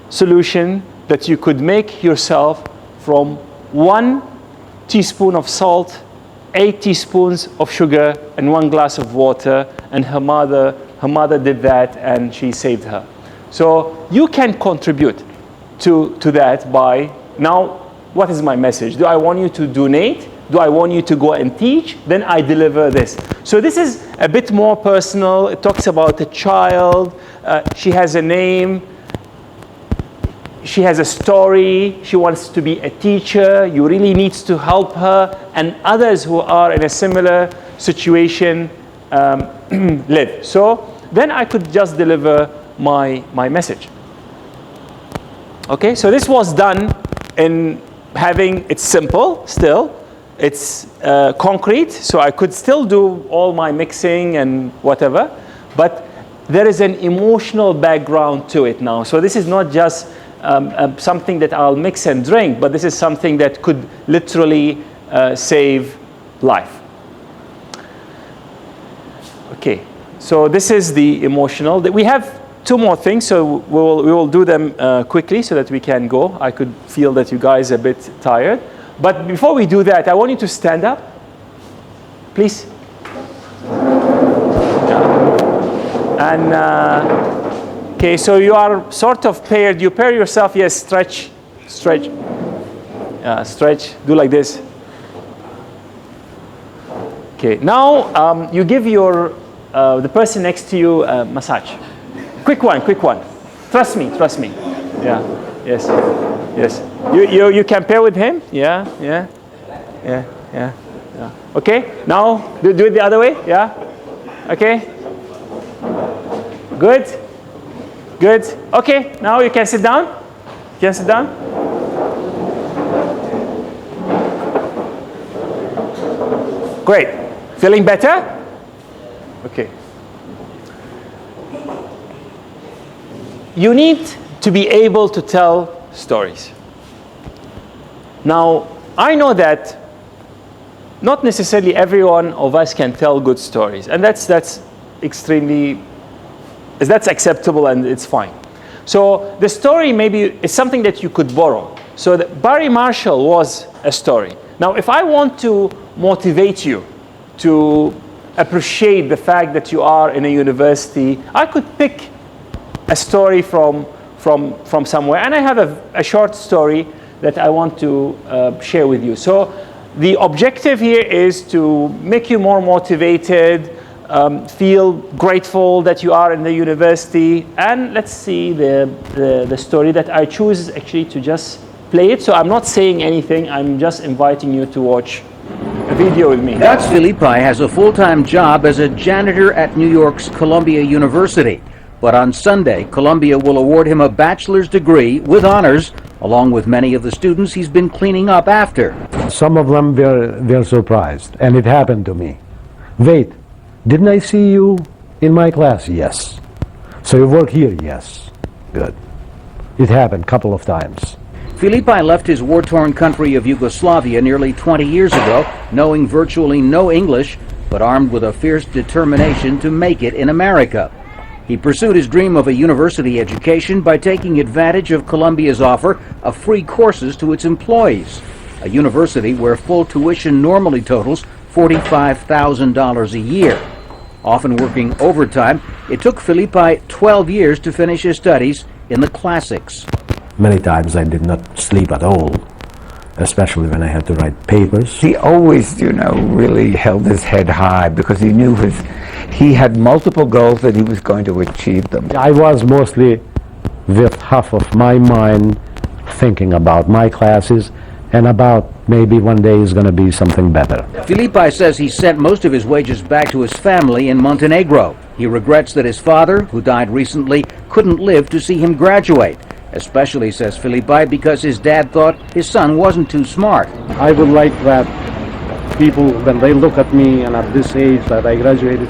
S1: solution that you could make yourself from 1 teaspoon of salt, 8 teaspoons of sugar, and 1 glass of water. And her mother did that, and she saved her. So you can contribute to that by, now, what is my message? Do I want you to donate? Do I want you to go and teach? Then I deliver this. So this is a bit more personal. It talks about a child. She has a name. she has a story, she wants to be a teacher, you really need to help her, and others who are in a similar situation live. So then I could just deliver my message. Okay, so this was done in having, it's simple still, it's concrete, so I could still do all my mixing and whatever, but there is an emotional background to it now. So this is not just something that I'll mix and drink, but this is something that could literally save life. Okay, so this is the emotional. We have two more things, so we will do them quickly so that we can go. I could feel that you guys are a bit tired. But before we do that, I want you to stand up, please. And okay, so you are sort of paired. You pair yourself. Yes, stretch, stretch, stretch. Do like this. Okay. Now you give your the person next to you a massage. Quick one, quick one. Trust me, trust me. Yeah. Yes. Yes. You can pair with him. Yeah. Yeah. Yeah. Yeah. Yeah. Okay. Now do it the other way. Yeah. Okay. Good. Good. Okay, now you can sit down. You can sit down. Great. Feeling better? Okay. You need to be able to tell stories. Now, I know that not necessarily every one of us can tell good stories, and that's extremely, that's acceptable and it's fine. So the story maybe is something that you could borrow. So Barry Marshall was a story. Now, if I want to motivate you to appreciate the fact that you are in a university, I could pick a story from somewhere, and I have a short story that I want to share with you. So the objective here is to make you more motivated, feel grateful that you are in the university, and let's see the story that I choose actually to just play it. So I'm not saying anything, I'm just inviting you to watch a video with me.
S16: Gus Filippi has a full-time job as a janitor at New York's Columbia University. But on Sunday, Columbia will award him a bachelor's degree with honors, along with many of the students he's been cleaning up after.
S17: Some of them were surprised, and it happened to me. Wait, didn't I see you in my class? Yes. So you work here? Yes. Good. It happened a couple of times.
S16: Filippi left his war-torn country of Yugoslavia nearly 20 years ago, knowing virtually no English, but armed with a fierce determination to make it in America. He pursued his dream of a university education by taking advantage of Columbia's offer of free courses to its employees, a university where full tuition normally totals $45,000 a year. Often working overtime, it took Filippi 12 years to finish his studies in the classics.
S17: Many times I did not sleep at all, especially when I had to write papers.
S18: He always, really held his head high because he knew he had multiple goals that he was going to achieve them.
S17: I was mostly with half of my mind thinking about my classes and about maybe one day is going to be something better.
S16: Filippi says he sent most of his wages back to his family in Montenegro. He regrets that his father, who died recently, couldn't live to see him graduate. Especially, says Filippi, because his dad thought his son wasn't too smart.
S17: I would like that people, when they look at me and at this age that I graduated,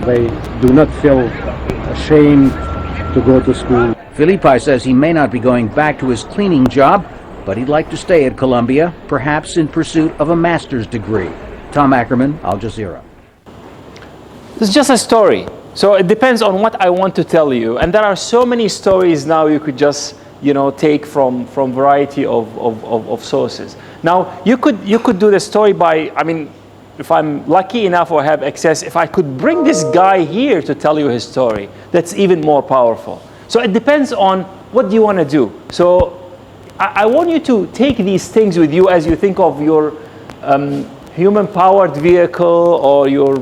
S17: they do not feel ashamed to go to school.
S16: Filippi says he may not be going back to his cleaning job, but he'd like to stay at Columbia, perhaps in pursuit of a master's degree. Tom Ackerman, Al Jazeera.
S1: It's just a story. So it depends on what I want to tell you. And there are so many stories now you could just, take from variety of sources. Now, you could do the story by, if I'm lucky enough or have access, if I could bring this guy here to tell you his story, that's even more powerful. So it depends on what do you want to do. So I want you to take these things with you as you think of your human-powered vehicle or your,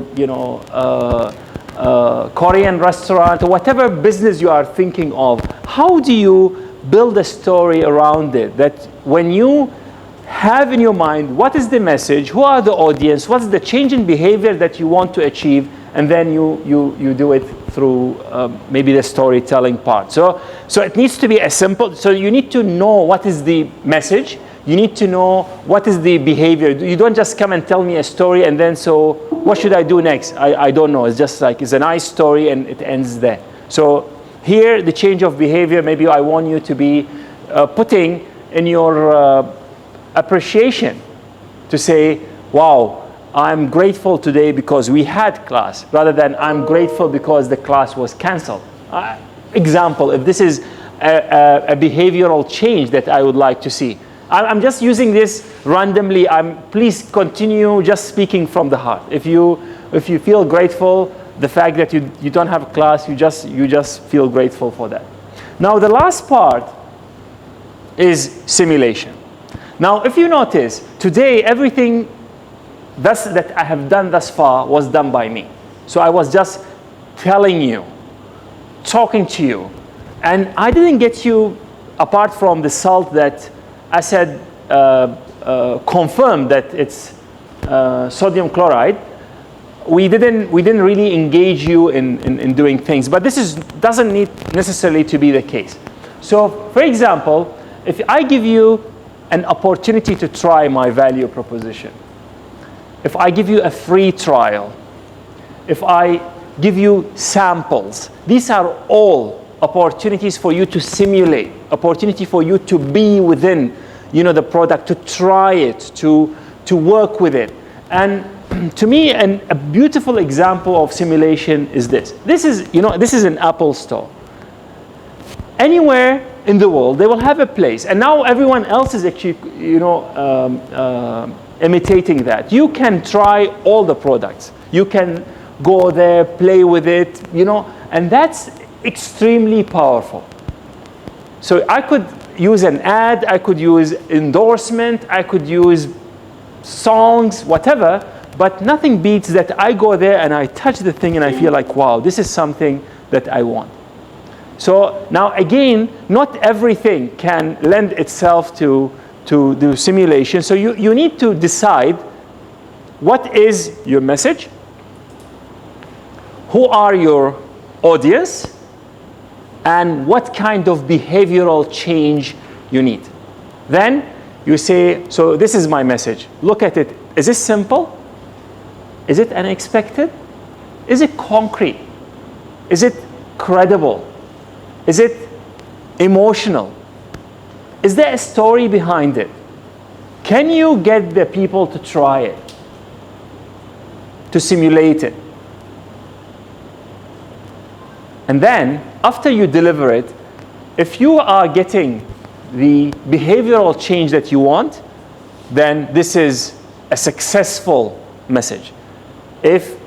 S1: Korean restaurant or whatever business you are thinking of. How do you build a story around it, that when you have in your mind what is the message, who are the audience, what's the change in behavior that you want to achieve, and then you do it through maybe the storytelling part. So it needs to be a simple, so you need to know what is the message, you need to know what is the behavior. You don't just come and tell me a story and then so what should I do next? I don't know. It's just like it's a nice story and it ends there. So here the change of behavior, maybe I want you to be putting in your appreciation to say, wow, I'm grateful today because we had class, rather than I'm grateful because the class was cancelled. Example, if this is a behavioral change that I would like to see. I'm just using this randomly. Please continue just speaking from the heart. If you feel grateful, the fact that you don't have a class, you just feel grateful for that. Now the last part is simulation. Now if you notice, today everything that I have done thus far was done by me. So I was just telling you, talking to you, and I didn't get you, apart from the salt that I said confirmed that it's sodium chloride. We didn't really engage you in doing things, but this doesn't need necessarily to be the case. So for example, if I give you an opportunity to try my value proposition, if I give you a free trial, if I give you samples, these are all opportunities for you to simulate, opportunity for you to be within, the product, to try it, to work with it. And to me, a beautiful example of simulation is this. This is an Apple store. Anywhere in the world, they will have a place, and now everyone else is actually, imitating that. You can try all the products. You can go there, play with it, and that's extremely powerful. So I could use an ad, I could use endorsement, I could use songs, whatever, but nothing beats that I go there and I touch the thing and I feel like, wow, this is something that I want. So now again, not everything can lend itself to do simulation. So you need to decide what is your message, who are your audience, and what kind of behavioral change you need. Then you say, so this is my message. Look at it. Is this simple? Is it unexpected? Is it concrete? Is it credible? Is it emotional? Is there a story behind it? Can you get the people to try it, to simulate it? And then, after you deliver it, if you are getting the behavioral change that you want, then this is a successful message. If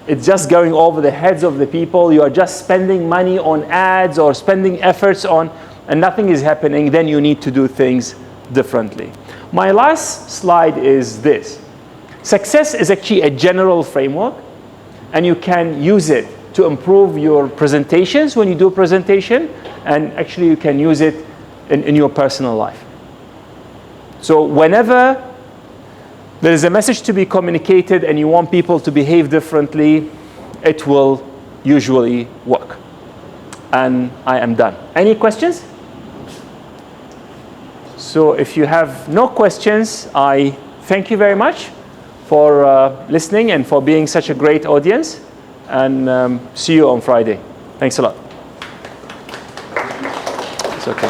S1: it's just going over the heads of the people, you are just spending money on ads or spending efforts on, and nothing is happening, then you need to do things differently. My last slide is this. Success is actually a general framework, and you can use it to improve your presentations when you do a presentation, and actually you can use it in your personal life. So whenever there is a message to be communicated and you want people to behave differently, it will usually work. And I am done. Any questions? So if you have no questions, I thank you very much for listening and for being such a great audience. And see you on Friday. Thanks a lot. It's okay.